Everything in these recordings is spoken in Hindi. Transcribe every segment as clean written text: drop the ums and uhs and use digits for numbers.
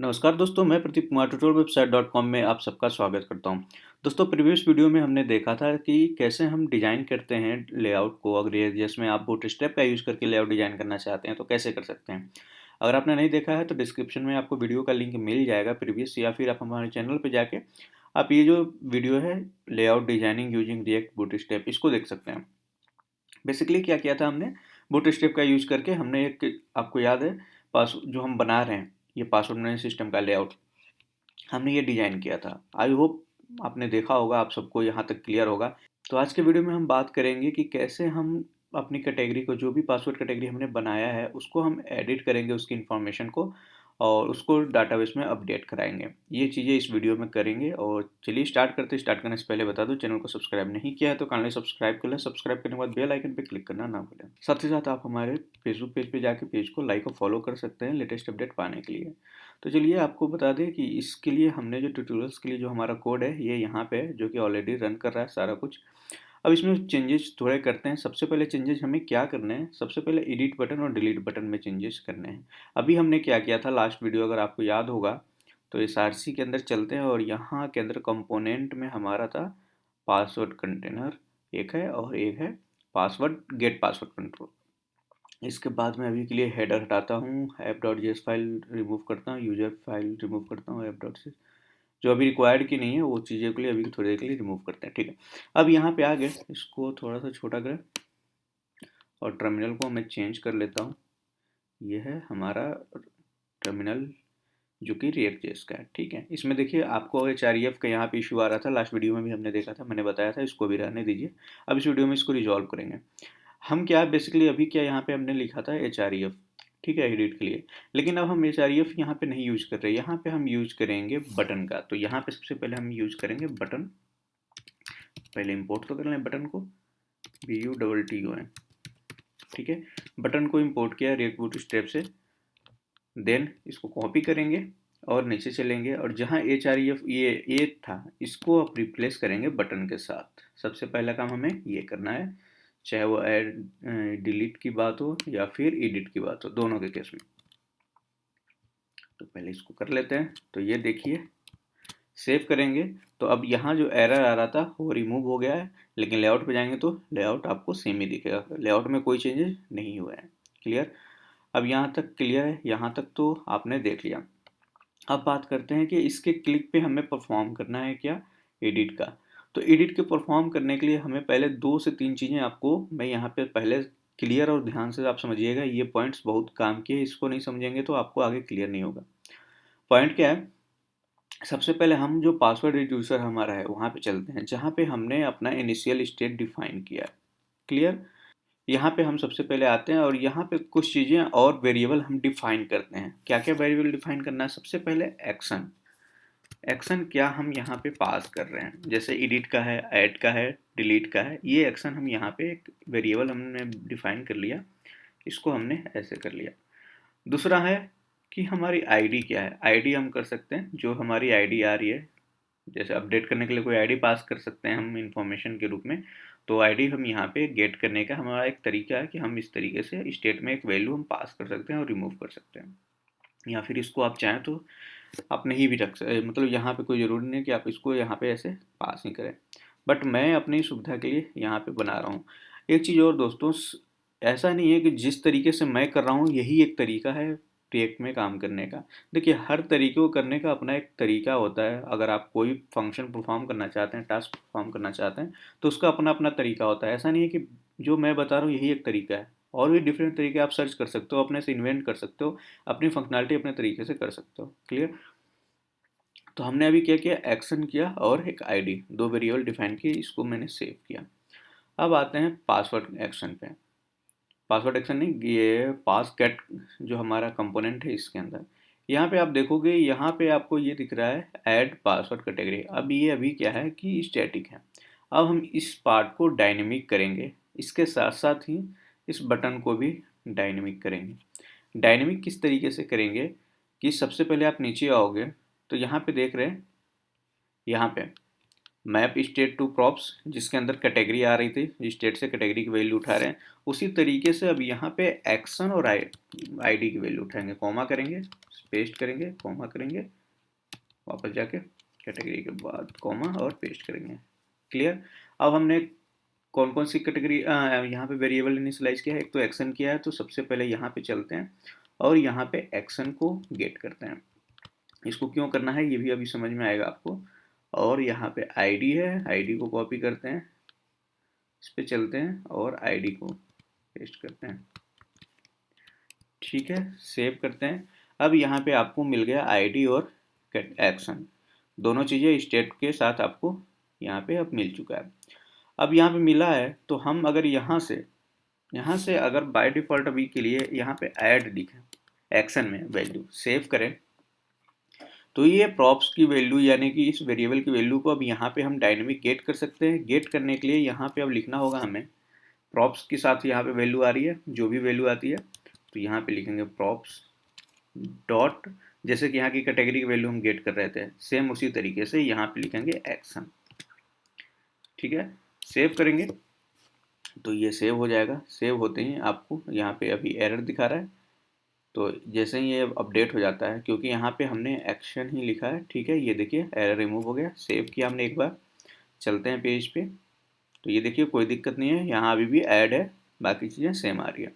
नमस्कार दोस्तों, मैं Pradeep Kumar tutorial website dot com में आप सबका स्वागत करता हूं। दोस्तों, प्रीवियस वीडियो में हमने देखा था कि कैसे हम डिज़ाइन करते हैं लेआउट को। अगर ये जिसमें आप बूटस्ट्रैप का यूज़ करके लेआउट डिज़ाइन करना चाहते हैं तो कैसे कर सकते हैं। अगर आपने नहीं देखा है तो डिस्क्रिप्शन में आपको वीडियो का लिंक मिल जाएगा प्रीवियस, या फिर आप हमारे चैनल पर जाके आप ये जो वीडियो है layout designing using react bootstrap, इसको देख सकते हैं। बेसिकली क्या किया था हमने, बूटस्ट्रैप का यूज़ करके हमने एक, आपको याद है, पास जो हम बना रहे हैं ये पासवर्ड मैनेजमेंट सिस्टम का लेआउट, हमने ये डिज़ाइन किया था। आई होप आपने देखा होगा, आप सबको यहाँ तक क्लियर होगा। तो आज के वीडियो में हम बात करेंगे कि कैसे हम अपनी कैटेगरी को, जो भी पासवर्ड कैटेगरी हमने बनाया है उसको हम एडिट करेंगे, उसकी इन्फॉर्मेशन को, और उसको डाटाबेस में अपडेट कराएंगे। ये चीज़ें इस वीडियो में करेंगे। और चलिए स्टार्ट करते हैं। स्टार्ट करने से पहले बता दूं, चैनल को सब्सक्राइब नहीं किया है तो काइंडली सब्सक्राइब कर लें। सब्सक्राइब करने के बाद बेल आइकन पे क्लिक करना ना भूलें। साथ ही साथ आप हमारे फेसबुक पेज पे जाके पेज को लाइक और फॉलो कर सकते हैं लेटेस्ट अपडेट पाने के लिए। तो चलिए आपको बता दें कि इसके लिए हमने जो ट्यूटोरियल्स के लिए जो हमारा कोड है ये यहाँ पे है, जो कि ऑलरेडी रन कर रहा है सारा कुछ। अब इसमें चेंजेस थोड़े करते हैं। सबसे पहले चेंजेस हमें क्या करने हैं, सबसे पहले एडिट बटन और डिलीट बटन में चेंजेस करने हैं। अभी हमने क्या किया था लास्ट वीडियो, अगर आपको याद होगा तो इस आरसी के अंदर चलते हैं और यहाँ के अंदर कंपोनेंट में हमारा था पासवर्ड कंटेनर एक है, और एक है पासवर्ड गेट पासवर्ड कंट्रोल। इसके बाद मैं अभी के लिए हेडर हटाता हूँ, app dot JS file remove करता हूँ, यूजर फाइल रिमूव करता हूँ, ऐप डॉट जो अभी रिक्वायर्ड की नहीं है वो चीज़ें के लिए अभी थोड़ी देर के लिए रिमूव करते हैं। ठीक है, अब यहाँ पे आ गए, इसको थोड़ा सा छोटा करें और टर्मिनल को मैं चेंज कर लेता हूँ। ये है हमारा टर्मिनल जो कि रिएक्ट जेएस का है। ठीक है, इसमें देखिए आपको एच का यहाँ पे इशू आ रहा था, लास्ट वीडियो में भी हमने देखा था, मैंने बताया था, इसको भी रहने दीजिए। अब इस वीडियो में इसको रिजॉल्व करेंगे। हम क्या बेसिकली अभी क्या यहाँ पे हमने लिखा था एच, ठीक है, एडिट के लिए। लेकिन अब हम एच यहाँ पे नहीं यूज कर रहे, यहाँ पे हम यूज करेंगे बटन का। तो यहाँ पे सबसे पहले हम यूज करेंगे बटन। पहले इंपोर्ट तो कर लें बटन को, BUTTON। ठीक है, बटन को इंपोर्ट किया रिएक्ट बूटस्ट्रैप से। देन इसको कॉपी करेंगे और नीचे चलेंगे, और जहाँ एच ये था इसको आप रिप्लेस करेंगे बटन के साथ। सबसे पहला काम हमें ये करना है, चाहे वो ऐड डिलीट की बात हो या फिर एडिट की बात हो, दोनों के केस में। तो पहले इसको कर लेते हैं। तो ये देखिए, सेव करेंगे तो अब यहाँ जो एरर आ रहा था वो रिमूव हो गया है, लेकिन लेआउट पे जाएंगे तो लेआउट आपको सेम ही दिखेगा, लेआउट में कोई चेंजेस नहीं हुए हैं। क्लियर? अब यहाँ तक क्लियर है, यहाँ तक तो आपने देख लिया। अब बात करते हैं कि इसके क्लिक पे हमें परफॉर्म करना है क्या, एडिट का। तो एडिट के परफॉर्म करने के लिए हमें पहले 2 से 3 चीज़ें आपको मैं यहाँ पे पहले क्लियर और ध्यान से आप समझिएगा, ये पॉइंट्स बहुत काम के हैं, इसको नहीं समझेंगे तो आपको आगे क्लियर नहीं होगा। पॉइंट क्या है, सबसे पहले हम जो पासवर्ड रिड्यूसर हमारा है वहाँ पे चलते हैं, जहाँ पे हमने अपना इनिशियल स्टेट डिफाइन किया है। क्लियर? यहाँ पे हम सबसे पहले आते हैं और यहाँ पे कुछ चीज़ें और वेरिएबल हम डिफाइन करते हैं। क्या क्या वेरिएबल डिफाइन करना है, सबसे पहले एक्शन। एक्शन क्या हम यहाँ पे पास कर रहे हैं, जैसे एडिट का है, ऐड का है, डिलीट का है, ये एक्शन हम यहाँ पे एक वेरिएबल हमने डिफाइन कर लिया, इसको हमने ऐसे कर लिया। दूसरा है कि हमारी आईडी क्या है, आईडी हम कर सकते हैं, जो हमारी आईडी आ रही है, जैसे अपडेट करने के लिए कोई आईडी पास कर सकते हैं हम इंफॉर्मेशन के रूप में। तो आईडी हम यहाँ पे गेट करने का हमारा एक तरीका है कि हम इस तरीके से स्टेट में एक वैल्यू हम पास कर सकते हैं और रिमूव कर सकते हैं, या फिर इसको आप चाहें तो आप नहीं भी रख सकते, मतलब यहाँ पे कोई ज़रूरी नहीं है कि आप इसको यहाँ पे ऐसे पास ही करें, बट मैं अपनी सुविधा के लिए यहाँ पे बना रहा हूँ। एक चीज़ और दोस्तों, ऐसा नहीं है कि जिस तरीके से मैं कर रहा हूँ यही एक तरीका है रिएक्ट में काम करने का। देखिए, हर तरीके को करने का अपना एक तरीका होता है। अगर आप कोई फंक्शन परफॉर्म करना चाहते हैं, टास्क परफॉर्म करना चाहते हैं, तो उसका अपना अपना तरीका होता है। ऐसा नहीं है कि जो मैं बता रहा हूँ यही एक तरीका है, और भी डिफरेंट तरीके आप सर्च कर सकते हो, अपने से इन्वेंट कर सकते हो, अपनी फंक्शनैलिटी अपने तरीके से कर सकते हो। क्लियर? तो हमने अभी क्या किया, एक्शन किया और एक आईडी, 2 वेरिएबल डिफाइन किए, इसको मैंने सेव किया। अब आते हैं पासवर्ड एक्शन पे। पासवर्ड एक्शन नहीं, ये पास गेट जो हमारा कंपोनेंट है इसके अंदर, यहाँ पे आप देखोगे, यहाँ पे आपको ये दिख रहा है ऐड पासवर्ड कैटेगरी। अब ये अभी क्या है कि स्टैटिक है। अब हम इस पार्ट को डायनेमिक करेंगे, इसके साथ साथ ही इस बटन को भी डायनेमिक करेंगे। डायनेमिक किस तरीके से करेंगे कि सबसे पहले आप नीचे आओगे तो यहाँ पे देख रहे हैं, यहाँ पे मैप स्टेट टू प्रॉप्स, जिसके अंदर कैटेगरी आ रही थी, स्टेट से कैटेगरी की वैल्यू उठा रहे हैं, उसी तरीके से अब यहाँ पे एक्शन और आईडी की वैल्यू उठाएंगे, कॉमा करेंगे, पेस्ट करेंगे, कॉमा करेंगे, वापस जाके कैटेगरी के बाद कॉमा और पेस्ट करेंगे। क्लियर। अब हमने कौन कौन सी कैटेगरी यहाँ पे वेरिएबल इनिशियलाइज किया है, एक तो एक्शन किया है, तो सबसे पहले यहाँ पे चलते हैं और यहाँ पे एक्शन को गेट करते हैं। इसको क्यों करना है ये भी अभी समझ में आएगा आपको। और यहाँ पे आईडी है, आईडी को कॉपी करते हैं, इस पे चलते हैं और आईडी को पेस्ट करते हैं। ठीक है, सेव करते हैं। अब यहाँ पे आपको मिल गया आईडी और एक्शन, दोनों चीज़ें स्टेट के साथ आपको यहाँ पे अब मिल चुका है। अब यहाँ पे मिला है तो हम अगर यहाँ से अगर बाय डिफ़ॉल्ट अभी के लिए यहाँ पे ऐड लिखें एक्शन में वैल्यू सेव करें, तो ये प्रॉप्स की वैल्यू यानी कि इस वेरिएबल की वैल्यू को अब यहाँ पे हम डायनेमिक गेट कर सकते हैं। गेट करने के लिए यहाँ पे अब लिखना होगा हमें प्रॉप्स के साथ यहाँ पे वैल्यू आ रही है, जो भी वैल्यू आती है तो यहाँ पे लिखेंगे प्रॉप्स डॉट, जैसे कि यहाँ की कैटेगरी की वैल्यू हम गेट कर रहे थे, सेम उसी तरीके से यहाँ पे लिखेंगे एक्शन। ठीक है, सेव करेंगे तो ये सेव हो जाएगा। सेव होते ही आपको यहाँ पे अभी एरर दिखा रहा है, तो जैसे ही ये अपडेट हो जाता है, क्योंकि यहाँ पे हमने एक्शन ही लिखा है, ठीक है, ये देखिए एरर रिमूव हो गया। सेव किया हमने एक बार, चलते हैं पेज पे, तो ये देखिए कोई दिक्कत नहीं है, यहाँ अभी भी ऐड है, बाकी चीज़ें सेम आ रही है।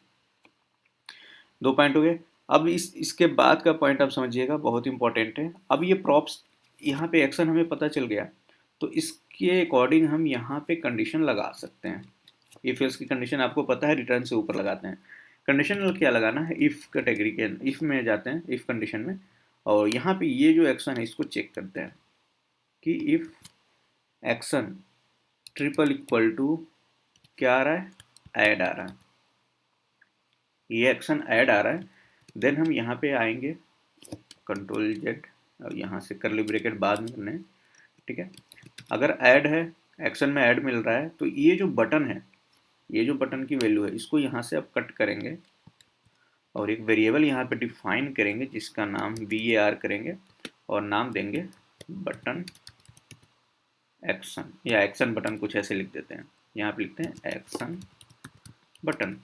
2 पॉइंट हो गए। अब इसके बाद का पॉइंट आप समझिएगा, बहुत इंपॉर्टेंट है। अब ये प्रॉप्स यहाँ पे एक्शन हमें पता चल गया, तो इसके अकॉर्डिंग हम यहाँ पे कंडीशन लगा सकते हैं। इफ एल्स की कंडीशन आपको पता है, रिटर्न से ऊपर लगाते हैं। कंडीशन क्या लगाना है, इफ़ कैटेगरी के इफ़ में जाते हैं, इफ़ कंडीशन में, और यहाँ पे ये जो एक्शन है इसको चेक करते हैं कि if action triple equal to क्या आ रहा है, ऐड आ रहा है, ये एक्शन ऐड आ रहा है। देन हम यहाँ पे आएंगे कंट्रोल जेड, और यहाँ से करली ब्रैकेट बाद में करना है। ठीक है, अगर ऐड है, एक्शन में ऐड मिल रहा है, तो ये जो बटन है, ये जो बटन की वैल्यू है, इसको यहाँ से अब कट करेंगे और एक वेरिएबल यहाँ पे डिफाइन करेंगे जिसका नाम var करेंगे और नाम देंगे बटन एक्शन, या एक्शन बटन, कुछ ऐसे लिख देते हैं, यहाँ पे लिखते हैं एक्शन बटन।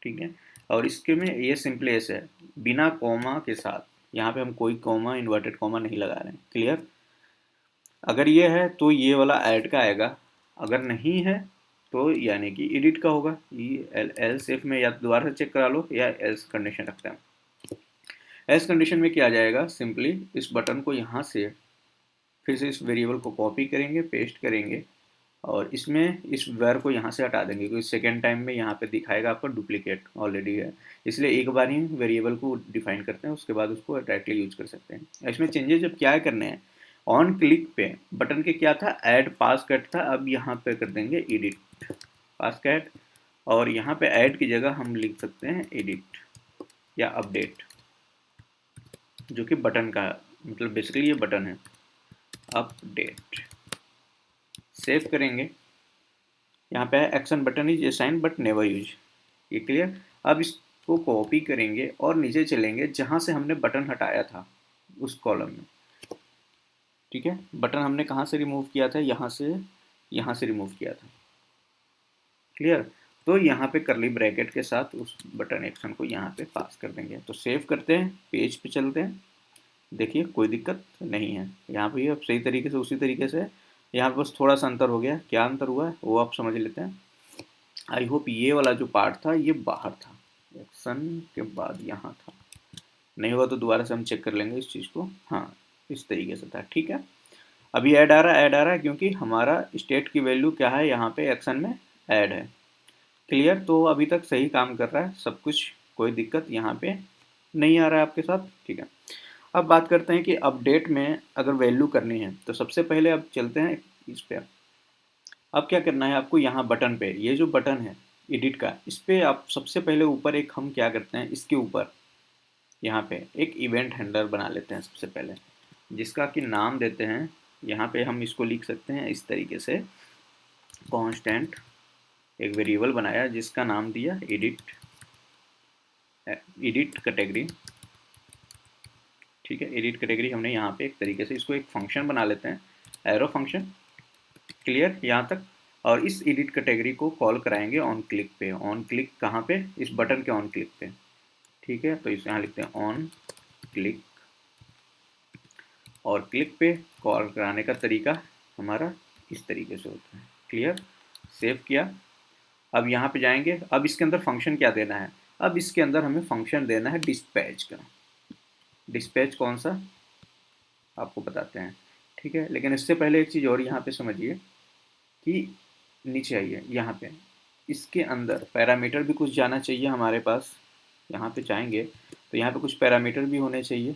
ठीक है, और इसके में ये सिंपली ऐसे है, बिना कॉमा के साथ, यहाँ पे हम कोई कॉमा इन्वर्टेड कॉमा नहीं लगा रहे हैं। क्लियर। अगर ये है तो ये वाला ऐड का आएगा, अगर नहीं है तो यानी कि एडिट का होगा। एल्स इफ में या तो दोबारा से चेक करा लो, या एल्स कंडीशन रखते हैं। एल्स कंडीशन में क्या आ जाएगा, सिंपली इस बटन को यहाँ से फिर से इस वेरिएबल को कॉपी करेंगे, पेस्ट करेंगे, और इसमें इस वेर को यहाँ से हटा देंगे, क्योंकि सेकेंड टाइम में यहाँ पे दिखाएगा आपका डुप्लीकेट ऑलरेडी है, इसलिए एक बार ही वेरिएबल को डिफाइन करते हैं, उसके बाद उसको डायरेक्टली यूज कर सकते हैं। इसमें चेंजेस जब क्या करने हैं, ऑन क्लिक पे बटन के क्या था, ऐड पास कट था, अब यहाँ पे कर देंगे एडिट पास कट, और यहाँ पे ऐड की जगह हम लिख सकते हैं एडिट या अपडेट, जो कि बटन का मतलब बेसिकली ये बटन है, अपडेट। सेव करेंगे, यहाँ पे action button is assign but never use, ये क्लियर। अब इसको कॉपी करेंगे और नीचे चलेंगे जहाँ से हमने बटन हटाया था उस कॉलम में। ठीक है, बटन हमने कहाँ से रिमूव किया था, यहाँ से रिमूव किया था। क्लियर। तो यहाँ पे करली ब्रैकेट के साथ उस बटन एक्शन को यहाँ पे पास कर देंगे। तो सेव करते हैं, पेज पे चलते हैं, देखिए कोई दिक्कत नहीं है, यहाँ पे अब सही तरीके से उसी तरीके से। यहाँ पे बस थोड़ा सा अंतर हो गया, क्या अंतर हुआ है वो आप समझ लेते हैं। आई होप ये वाला जो पार्ट था ये बाहर था, एक्शन के बाद यहाँ था, नहीं हुआ तो दोबारा से हम चेक कर लेंगे इस चीज़ को। हाँ, इस तरीके से था। ठीक है, अभी ऐड आ रहा है क्योंकि हमारा स्टेट की वैल्यू क्या है, यहाँ पे एक्शन में ऐड है। क्लियर। तो अभी तक सही काम कर रहा है सब कुछ, कोई दिक्कत यहाँ पे नहीं आ रहा है आपके साथ। ठीक है, अब बात करते हैं कि अपडेट में अगर वैल्यू करनी है तो सबसे पहले अब चलते हैं इस पर। अब क्या करना है आपको, यहाँ बटन पे, ये जो बटन है एडिट का, इस पर आप सबसे पहले ऊपर एक हम क्या करते हैं, इसके ऊपर यहाँ पे एक इवेंट हैंडलर बना लेते हैं सबसे पहले, जिसका कि नाम देते हैं, यहाँ पे हम इसको लिख सकते हैं इस तरीके से, कांस्टेंट, एक वेरिएबल बनाया जिसका नाम दिया एडिट कैटेगरी। ठीक है, एडिट कैटेगरी हमने यहाँ पे एक तरीके से इसको एक फंक्शन बना लेते हैं, एरो फंक्शन, क्लियर यहाँ तक। और इस एडिट कैटेगरी को कॉल कराएंगे ऑन क्लिक पे। ऑन क्लिक कहाँ पे, इस बटन के ऑन क्लिक पे, ठीक है। तो इस यहाँ लिखते हैं ऑन क्लिक, और क्लिक पे कॉल कराने का तरीका हमारा इस तरीके से होता है, क्लियर। सेव किया। अब यहाँ पे जाएंगे, अब इसके अंदर फंक्शन क्या देना है, अब इसके अंदर हमें फंक्शन देना है डिस्पैच का। डिस्पैच कौन सा आपको बताते हैं, ठीक है। लेकिन इससे पहले एक चीज़ और यहाँ पे समझिए कि नीचे आइए, यहाँ पे इसके अंदर पैरामीटर भी कुछ जाना चाहिए हमारे पास। यहाँ पे चाहेंगे तो यहाँ पे कुछ पैरामीटर भी होने चाहिए,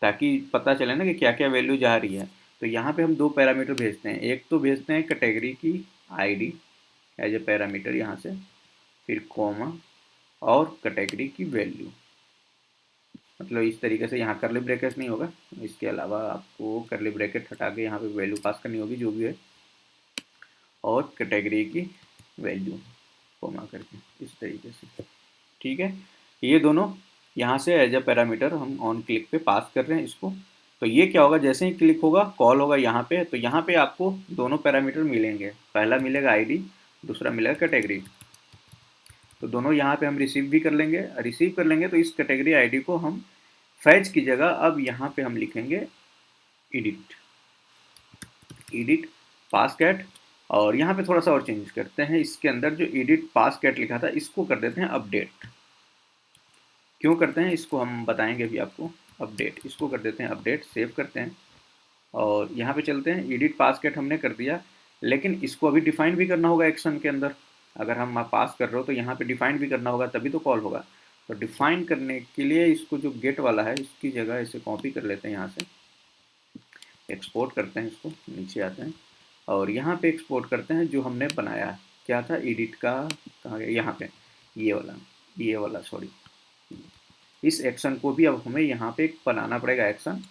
ताकि पता चले ना कि क्या क्या वैल्यू जा रही है। तो यहाँ पे हम दो पैरामीटर भेजते हैं, एक तो भेजते हैं कैटेगरी की आईडी एज ए पैरामीटर यहाँ से, फिर कॉमा और कैटेगरी की वैल्यू। मतलब इस तरीके से यहाँ करली ब्रैकेट नहीं होगा, इसके अलावा आपको करली ब्रैकेट हटा के यहाँ पे वैल्यू पास करनी होगी जो भी है, और कैटेगरी की वैल्यू कॉमा करके इस तरीके से, ठीक है। ये दोनों यहाँ से एज अ पैरामीटर हम ऑन क्लिक पे पास कर रहे हैं इसको। तो ये क्या होगा, जैसे ही क्लिक होगा कॉल होगा यहाँ पे, तो यहाँ पे आपको दोनों पैरामीटर मिलेंगे। पहला मिलेगा आईडी, दूसरा मिलेगा कैटेगरी। तो दोनों यहाँ पे हम रिसीव भी कर लेंगे। रिसीव कर लेंगे तो इस कैटेगरी आईडी को हम फैच की जगह अब यहाँ पे हम लिखेंगे एडिट, एडिट पास कैट। और यहाँ पे थोड़ा सा और चेंज करते हैं, इसके अंदर जो एडिट पास कैट लिखा था इसको कर देते हैं अपडेट। क्यों करते हैं इसको हम बताएंगे अभी आपको। अपडेट, इसको कर देते हैं अपडेट। सेव करते हैं और यहाँ पे चलते हैं। एडिट पास कैट हमने कर दिया, लेकिन इसको अभी डिफाइन भी करना होगा एक्शन के अंदर। अगर हम पास कर रहे हो तो यहाँ पे डिफाइन भी करना होगा, तभी तो कॉल होगा। तो डिफाइन करने के लिए इसको जो गेट वाला है इसकी जगह इसे कॉपी कर लेते हैं, यहाँ से एक्सपोर्ट करते हैं, इसको नीचे आते हैं और यहाँ पे एक्सपोर्ट करते हैं जो हमने बनाया। क्या था एडिट का, कहाँ गया, यहाँ पे ये वाला सॉरी। इस एक्शन को भी अब हमें यहाँ पे बनाना पड़ेगा एक्शन।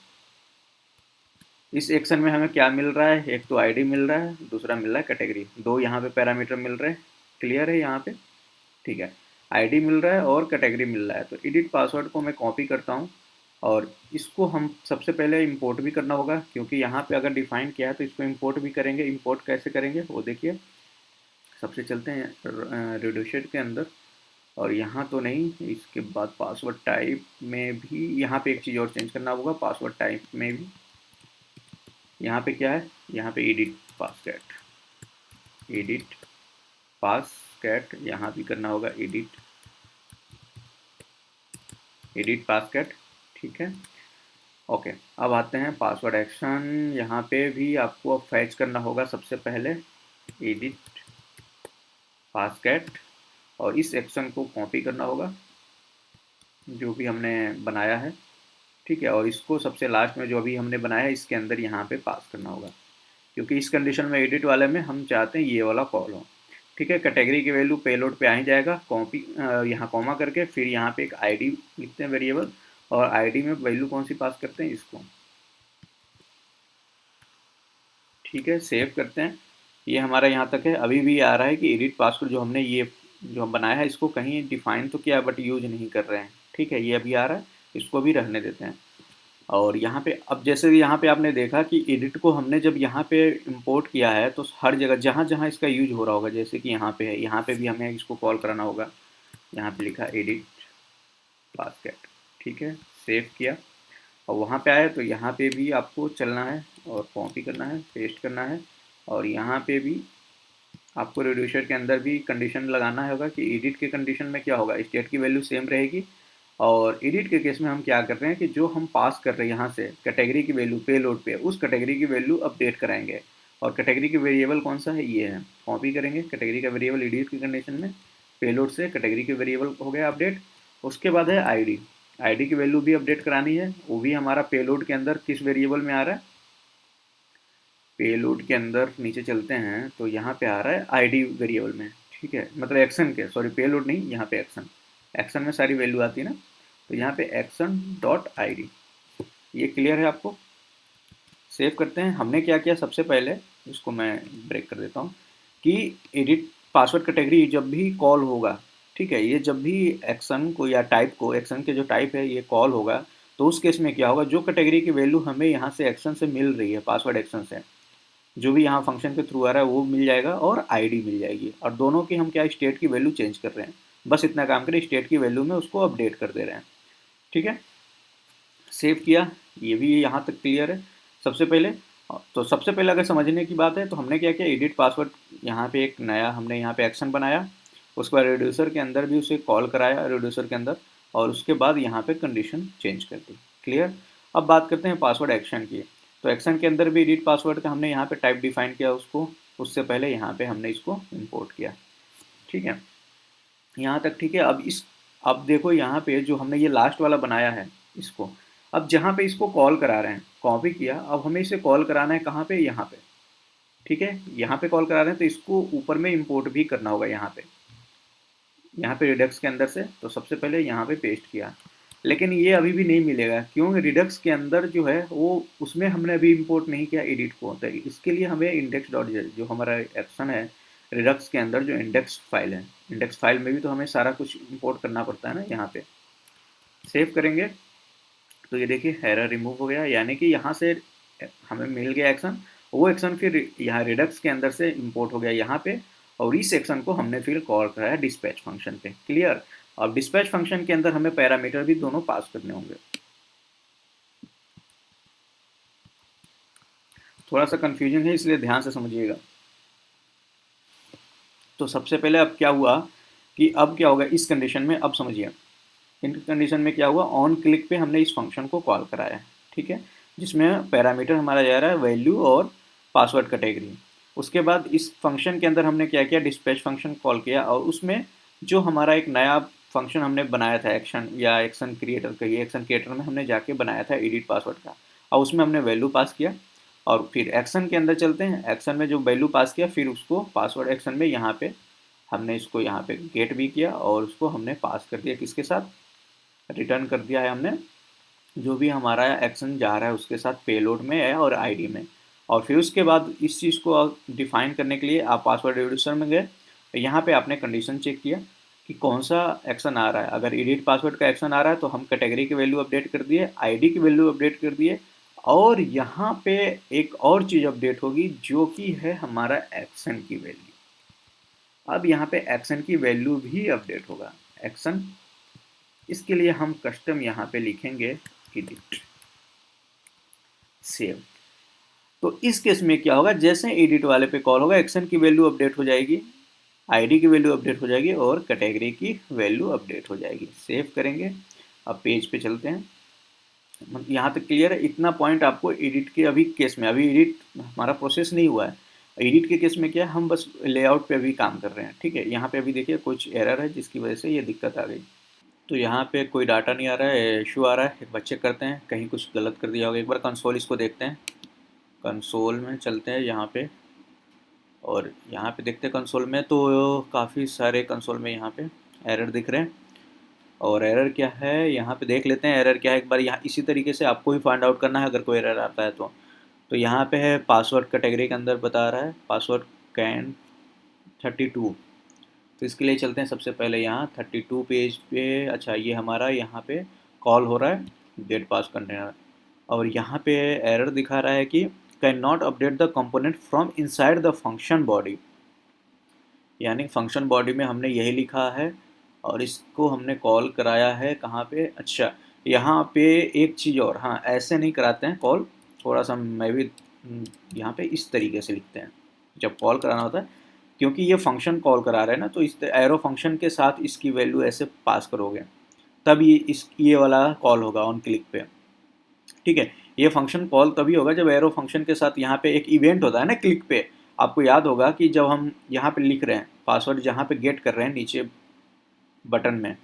इस एक्शन में हमें क्या मिल रहा है, एक तो आईडी मिल रहा है, दूसरा मिल रहा है कैटेगरी। दो यहाँ पे पैरामीटर मिल रहे हैं, क्लियर है यहाँ पे, ठीक है। आईडी मिल रहा है और कैटेगरी मिल रहा है। तो एडिट पासवर्ड को मैं कॉपी करता हूँ और इसको हम सबसे पहले इंपोर्ट भी करना होगा, क्योंकि यहाँ पे अगर डिफाइन किया है तो इसको इंपोर्ट भी करेंगे। इंपोर्ट कैसे करेंगे वो देखिए। सबसे चलते हैं रिड्यूसर के अंदर, और यहाँ तो नहीं, इसके बाद पासवर्ड टाइप में भी यहाँ पे एक चीज़ और चेंज करना होगा। पासवर्ड टाइप में भी यहाँ पे क्या है, यहाँ पे एडिट पास कैट, एडिट पास कैट यहाँ भी करना होगा, एडिट पास कैट, ठीक है। ओके, अब आते हैं पासवर्ड एक्शन। यहाँ पे भी आपको अब फैच करना होगा सबसे पहले एडिट पास कैट, और इस एक्शन को कॉपी करना होगा जो भी हमने बनाया है, ठीक है। और इसको सबसे लास्ट में जो अभी हमने बनाया है इसके अंदर यहाँ पे पास करना होगा, क्योंकि इस कंडीशन में एडिट वाले में हम चाहते हैं ये वाला कॉल हो, ठीक है। कैटेगरी की वैल्यू पेलोड पे आ ही जाएगा, कॉपी यहाँ कॉमा करके फिर यहाँ पे एक आईडी लिखते हैं वेरिएबल, और आईडी में वैल्यू कौन सी पास करते हैं, इसको, ठीक है। सेव करते हैं। ये हमारा यहाँ तक है। अभी भी आ रहा है कि एडिट पासवर्ड जो हमने ये जो हम बनाया है इसको कहीं डिफाइन तो किया बट यूज नहीं कर रहे हैं, ठीक है। ये अभी आ रहा है, इसको भी रहने देते हैं। और यहाँ पे अब जैसे यहाँ पे आपने देखा कि एडिट को हमने जब यहाँ पे इंपोर्ट किया है तो हर जगह जहाँ जहाँ इसका यूज हो रहा होगा, जैसे कि यहाँ पे है, यहाँ पे भी हमें इसको कॉल कराना होगा। यहाँ पे लिखा एडिट बास्केट, ठीक है। सेव किया और वहाँ पे आए तो यहाँ पे भी आपको चलना है और कॉपी करना है, पेस्ट करना है। और यहाँ पे भी आपको रिड्यूसर के अंदर भी कंडीशन लगाना होगा कि एडिट के कंडीशन में क्या होगा, स्टेट की वैल्यू सेम रहेगी। और एडिट के केस में हम क्या कर रहे हैं कि जो हम पास कर रहे हैं यहाँ से कैटेगरी की वैल्यू पेलोड पे, उस कैटेगरी की वैल्यू अपडेट कराएंगे। और कैटेगरी की वेरिएबल कौन सा है, ये है, कॉपी करेंगे कैटेगरी का वेरिएबल एडिट की कंडीशन में, पेलोड से कैटेगरी की वेरिएबल हो गया अपडेट। उसके बाद है आईडी, आईडी की वैल्यू भी अपडेट करानी है, वो भी हमारा पेलोड के अंदर किस वेरिएबल में आ रहा है, पेलोड के अंदर नीचे चलते हैं तो यहाँ पे आ रहा है आईडी वेरिएबल में, ठीक है। मतलब एक्शन के, सॉरी पेलोड नहीं, यहाँ पे एक्शन, एक्शन में सारी वैल्यू आती है ना, तो यहाँ पे एक्शन डॉट आई, ये क्लियर है आपको। सेव करते हैं। हमने क्या किया सबसे पहले, इसको मैं ब्रेक कर देता हूँ, कि एडिट पासवर्ड कैटेगरी जब भी कॉल होगा, ठीक है, ये जब भी एक्शन को या टाइप को, एक्शन के जो टाइप है ये कॉल होगा, तो उस केस में क्या होगा, जो कैटेगरी की वैल्यू हमें यहाँ से एक्शन से मिल रही है, पासवर्ड एक्शन से, जो भी यहाँ फंक्शन के थ्रू आ रहा है वो मिल जाएगा और आईडी मिल जाएगी, और दोनों की हम क्या स्टेट की वैल्यू चेंज कर रहे हैं, बस इतना काम करें, स्टेट की वैल्यू में उसको अपडेट कर दे रहे हैं। ठीक है, सेव किया, ये भी यहाँ तक क्लियर है। सबसे पहले तो सबसे पहले अगर समझने की बात है तो हमने क्या किया, एडिट पासवर्ड यहाँ पे एक नया हमने यहाँ पे एक्शन बनाया, उसके बाद रिड्यूसर के अंदर भी उसे कॉल कराया रिड्यूसर के अंदर, और उसके बाद यहाँ पे कंडीशन चेंज कर दी। क्लियर। अब बात करते हैं पासवर्ड एक्शन की। तो एक्शन के अंदर भी एडिट पासवर्ड का हमने यहाँ पे टाइप डिफाइन किया उसको, उससे पहले यहाँ पे हमने इसको इम्पोर्ट किया। ठीक है, यहाँ तक ठीक है। अब देखो यहाँ पे जो हमने ये लास्ट वाला बनाया है इसको, अब जहाँ पे इसको कॉल करा रहे हैं, कॉपी किया, अब हमें इसे कॉल कराना है कहाँ पे, यहाँ पे। ठीक है, यहाँ पे कॉल करा रहे हैं तो इसको ऊपर में इंपोर्ट भी करना होगा यहाँ पे रिडक्स के अंदर से। तो सबसे पहले यहाँ पे पेस्ट किया, लेकिन ये अभी भी नहीं मिलेगा, क्यों? रिडक्स के अंदर जो है वो उसमें हमने अभी इंपोर्ट नहीं किया एडिट को, तो इसके लिए हमें इंडेक्स डॉट जो हमारा एक्शन है रिडक्स के अंदर, जो इंडेक्स फाइल है, इंडेक्स फाइल में भी तो हमें सारा कुछ इंपोर्ट करना पड़ता है ना। यहाँ पे सेव करेंगे तो ये देखिए एरर रिमूव हो गया, यानी कि यहाँ से हमें मिल गया एक्शन, वो एक्शन फिर यहाँ रिडक्स के अंदर से इंपोर्ट हो गया यहाँ पे, और इस एक्शन को हमने फिर कॉल कराया डिस्पैच फंक्शन पे। क्लियर। अब डिस्पैच फंक्शन के अंदर हमें पैरामीटर भी दोनों पास करने होंगे। थोड़ा सा कंफ्यूजन है इसलिए ध्यान से समझिएगा। तो सबसे पहले अब क्या हुआ कि अब क्या होगा इस कंडीशन में, अब समझिए इन कंडीशन में क्या हुआ, ऑन क्लिक पे हमने इस फंक्शन को कॉल कराया। ठीक है, जिसमें पैरामीटर हमारा जा रहा है वैल्यू और पासवर्ड कैटेगरी। उसके बाद इस फंक्शन के अंदर हमने क्या किया, डिस्पैच फंक्शन कॉल किया, और उसमें जो हमारा एक नया फंक्शन हमने बनाया था एक्शन, या एक्शन क्रिएटर कहिए, एक्शन क्रिएटर में हमने जाके बनाया था एडिट पासवर्ड का, और उसमें हमने वैल्यू पास किया। और फिर एक्शन के अंदर चलते हैं, एक्शन में जो वैल्यू पास किया फिर उसको पासवर्ड एक्शन में यहाँ पे हमने इसको यहाँ पे गेट भी किया, और उसको हमने पास कर दिया किसके साथ, रिटर्न कर दिया है हमने जो भी हमारा एक्शन जा रहा है उसके साथ पेलोड में है और आईडी में। और फिर उसके बाद इस चीज़ को डिफाइन करने के लिए आप पासवर्ड रिड्यूसर में गए, यहाँ पे आपने कंडीशन चेक किया कि कौन सा एक्शन आ रहा है। अगर एडिट पासवर्ड का एक्शन आ रहा है तो हम कैटेगरी की वैल्यू अपडेट कर दिए, आईडी की वैल्यू अपडेट कर दिए, और यहाँ पे एक और चीज़ अपडेट होगी जो कि है हमारा एक्शन की वैल्यू। अब यहाँ पे एक्शन की वैल्यू भी अपडेट होगा, एक्शन, इसके लिए हम कस्टम यहाँ पे लिखेंगे एडिट सेव। तो इस केस में क्या होगा, जैसे एडिट वाले पे कॉल होगा एक्शन की वैल्यू अपडेट हो जाएगी, आईडी की वैल्यू अपडेट हो जाएगी, और कैटेगरी की वैल्यू अपडेट हो जाएगी। सेव करेंगे, अब पेज पे चलते हैं। यहाँ तक क्लियर है, इतना पॉइंट आपको एडिट के अभी केस में, अभी एडिट हमारा प्रोसेस नहीं हुआ है। एडिट के केस में क्या है, हम बस लेआउट पे अभी काम कर रहे हैं। ठीक है, यहाँ पे अभी देखिए कुछ एरर है जिसकी वजह से ये दिक्कत आ गई। तो यहाँ पे कोई डाटा नहीं आ रहा है, इशू आ रहा है, एक बार चेक करते हैं कहीं कुछ गलत कर दिया होगा। एक बार कंसोल इसको देखते हैं, कंसोल में चलते हैं यहाँ पे, और यहाँ पे देखते हैं कंसोल में, तो काफ़ी सारे कंसोल में यहाँ पे एरर दिख रहे हैं। और एरर क्या है यहाँ पे देख लेते हैं, एरर क्या है एक बार। यहाँ इसी तरीके से आपको ही फाइंड आउट करना है अगर कोई एरर आता है तो यहाँ पे है पासवर्ड कैटेगरी के अंदर बता रहा है पासवर्ड कैन 32। तो इसके लिए चलते हैं सबसे पहले यहाँ 32 पेज पे। अच्छा, ये हमारा यहाँ पे कॉल हो रहा है गेट पास कंटेनर, और यहाँ पे एरर दिखा रहा है कि can not update the component from inside the function body, यानी फंक्शन बॉडी में हमने यही लिखा है और इसको हमने कॉल कराया है कहाँ पे। अच्छा, यहाँ पे एक चीज़ और, हाँ ऐसे नहीं कराते हैं कॉल, थोड़ा सा मैं भी यहाँ पे इस तरीके से लिखते हैं जब कॉल कराना होता है, क्योंकि ये फंक्शन कॉल करा रहे हैं ना, तो इस एरो फंक्शन के साथ इसकी वैल्यू ऐसे पास करोगे तब ये वाला कॉल होगा ऑन क्लिक पे। ठीक है, ये फंक्शन कॉल तभी होगा जब एरो फंक्शन के साथ यहाँ पे एक इवेंट होता है ना क्लिक पे। आपको याद होगा कि जब हम यहाँ पे लिख रहे हैं पासवर्ड, जहाँ पे गेट कर रहे हैं नीचे बटन में,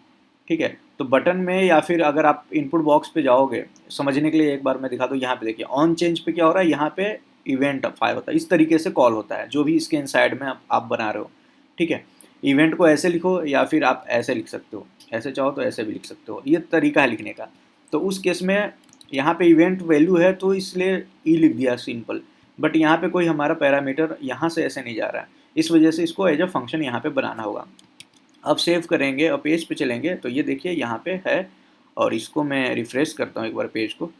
ठीक है, तो बटन में या फिर अगर आप इनपुट बॉक्स पे जाओगे, समझने के लिए एक बार मैं दिखा दूँ। यहाँ पे देखिए ऑन चेंज पे क्या हो रहा है, यहाँ पे इवेंट फाइल होता है, इस तरीके से कॉल होता है जो भी इसके इनसाइड में आप बना रहे हो। ठीक है, इवेंट को ऐसे लिखो या फिर आप ऐसे लिख सकते हो, ऐसे चाहो तो ऐसे भी लिख सकते हो, ये तरीका है लिखने का। तो उस केस में यहाँ पे इवेंट वैल्यू है तो इसलिए ई लिख दिया सिंपल, बट यहाँ पे कोई हमारा पैरामीटर यहाँ से ऐसे नहीं जा रहा है, इस वजह से इसको एज अ फंक्शन यहाँ पे बनाना होगा। अब सेव करेंगे और पेज पे चलेंगे तो ये देखिए यहाँ पे है, और इसको मैं रिफ्रेश करता हूँ एक बार पेज को,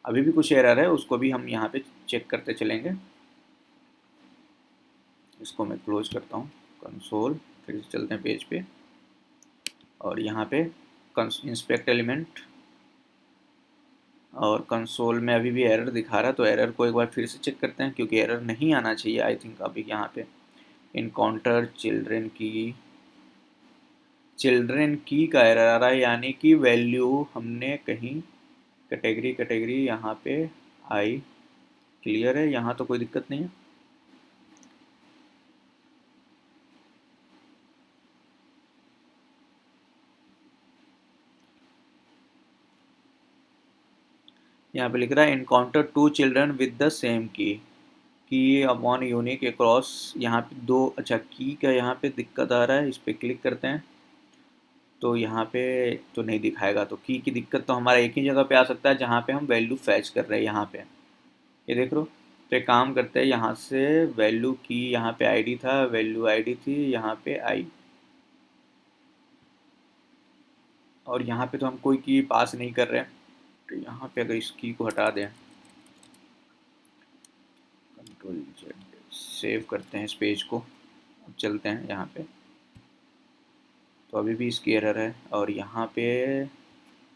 अभी भी कुछ एरर है, उसको भी हम यहाँ पे चेक करते चलेंगे। इसको मैं क्लोज करता हूँ, कंसोल, फिर से चलते हैं पेज पे और यहाँ पे इंस्पेक्ट एलिमेंट, और कंसोल में अभी भी एरर दिखा रहा है, तो एरर को एक बार फिर से चेक करते हैं क्योंकि एरर नहीं आना चाहिए आई थिंक। अभी यहाँ पे इनकाउंटर चिल्ड्रेन की का एरर आ रहा है, यानी कि वैल्यू हमने कहीं कैटेगरी यहाँ पे आई, क्लियर है, यहाँ तो कोई दिक्कत नहीं है। यहाँ पे लिख रहा है encounter 2 children with the same की अपॉन यूनिक अक्रॉस, यहाँ पे दो, अच्छा की का यहाँ पे दिक्कत आ रहा है, इस पर क्लिक करते हैं तो यहाँ पे तो नहीं दिखाएगा। तो की दिक्कत तो हमारा एक ही जगह पे आ सकता है जहाँ पे हम वैल्यू फैच कर रहे हैं, यहाँ पे ये देख लो। तो एक काम करते हैं, यहाँ से वैल्यू की, यहाँ पे आईडी था, वैल्यू आईडी थी, यहाँ पे आई, और यहाँ पे तो हम कोई की पास नहीं कर रहे हैं। तो यहाँ पे अगर इस की को हटा दें, कंट्रोल जेड, सेव करते हैं इस पेज को, अब चलते हैं यहाँ पे, तो अभी भी इसकी एरर है, और यहाँ पे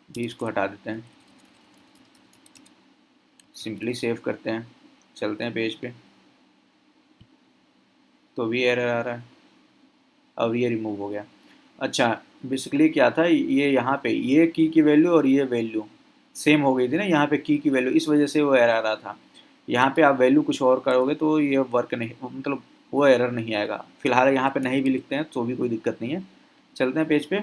भी इसको हटा देते हैं, सिंपली सेव करते हैं, चलते हैं पेज पे, तो भी एरर आ रहा है, अब ये रिमूव हो गया। अच्छा, बेसिकली क्या था, ये यहाँ पे ये की वैल्यू और ये वैल्यू सेम हो गई थी ना, यहाँ पे की वैल्यू, इस वजह से वो एरर आ रहा था। यहाँ पे आप वैल्यू कुछ और करोगे तो ये वर्क नहीं, मतलब वो एरर नहीं आएगा। फिलहाल यहाँ पे नहीं भी लिखते हैं तो भी कोई दिक्कत नहीं है। चलते हैं पेज पे,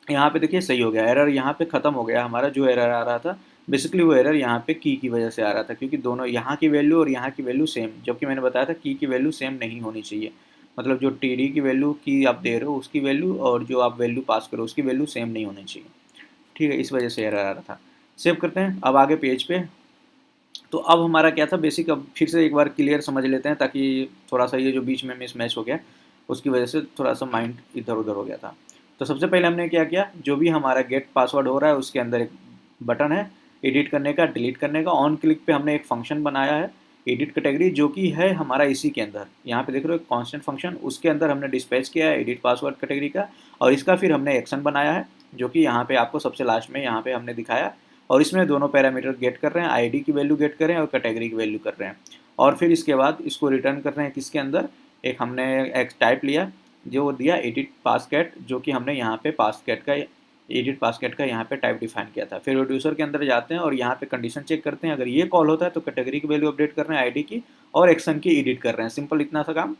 यहाँ पे देखिए सही हो गया, एरर यहाँ पे ख़त्म हो गया हमारा, जो एरर आ रहा था बेसिकली वो एरर यहाँ पे की वजह से आ रहा था, क्योंकि दोनों यहाँ की वैल्यू और यहाँ की वैल्यू सेम, जबकि मैंने बताया था की वैल्यू सेम नहीं होनी चाहिए। मतलब जो टी की वैल्यू की आप दे रहे हो उसकी वैल्यू और जो आप वैल्यू पास करो उसकी वैल्यू सेम नहीं होनी चाहिए, ठीक है, इस वजह से एरर आ रहा था। सेव करते हैं, अब आगे पेज पे। तो अब हमारा क्या था बेसिक, अब फिर से एक बार क्लियर समझ लेते हैं, ताकि थोड़ा सा ये जो बीच में मिस मैच हो गया उसकी वजह से थोड़ा सा माइंड इधर उधर हो गया था। तो सबसे पहले हमने क्या किया, जो भी हमारा गेट पासवर्ड हो रहा है उसके अंदर एक बटन है एडिट करने का, डिलीट करने का। ऑन क्लिक पे हमने एक फंक्शन बनाया है एडिट कैटेगरी, जो कि है हमारा इसी के अंदर, यहाँ पे देख रहे हो कांस्टेंट फंक्शन, उसके अंदर हमने डिस्पैच किया है एडिट पासवर्ड कैटेगरी का, और इसका फिर हमने एक्शन बनाया है जो कि यहाँ पे आपको सबसे लास्ट में यहाँ पे हमने दिखाया, और इसमें दोनों पैरामीटर गेट कर रहे हैं, आईडी की वैल्यू गेट कर रहे हैं और कैटेगरी की वैल्यू कर रहे हैं, और फिर इसके बाद इसको रिटर्न कर रहे हैं किसके अंदर, एक हमने एक टाइप लिया जो दिया एडिट पासकेट, जो कि हमने यहाँ पे पासकेट का एडिट पासकेट का यहाँ पे टाइप डिफाइन किया था। फिर रिड्यूसर के अंदर जाते हैं और यहाँ पे कंडीशन चेक करते हैं, अगर ये कॉल होता है तो कैटेगरी की वैल्यू अपडेट कर रहे हैं, आईडी की, और एक्शन की एडिट कर रहे हैं, सिंपल इतना सा काम।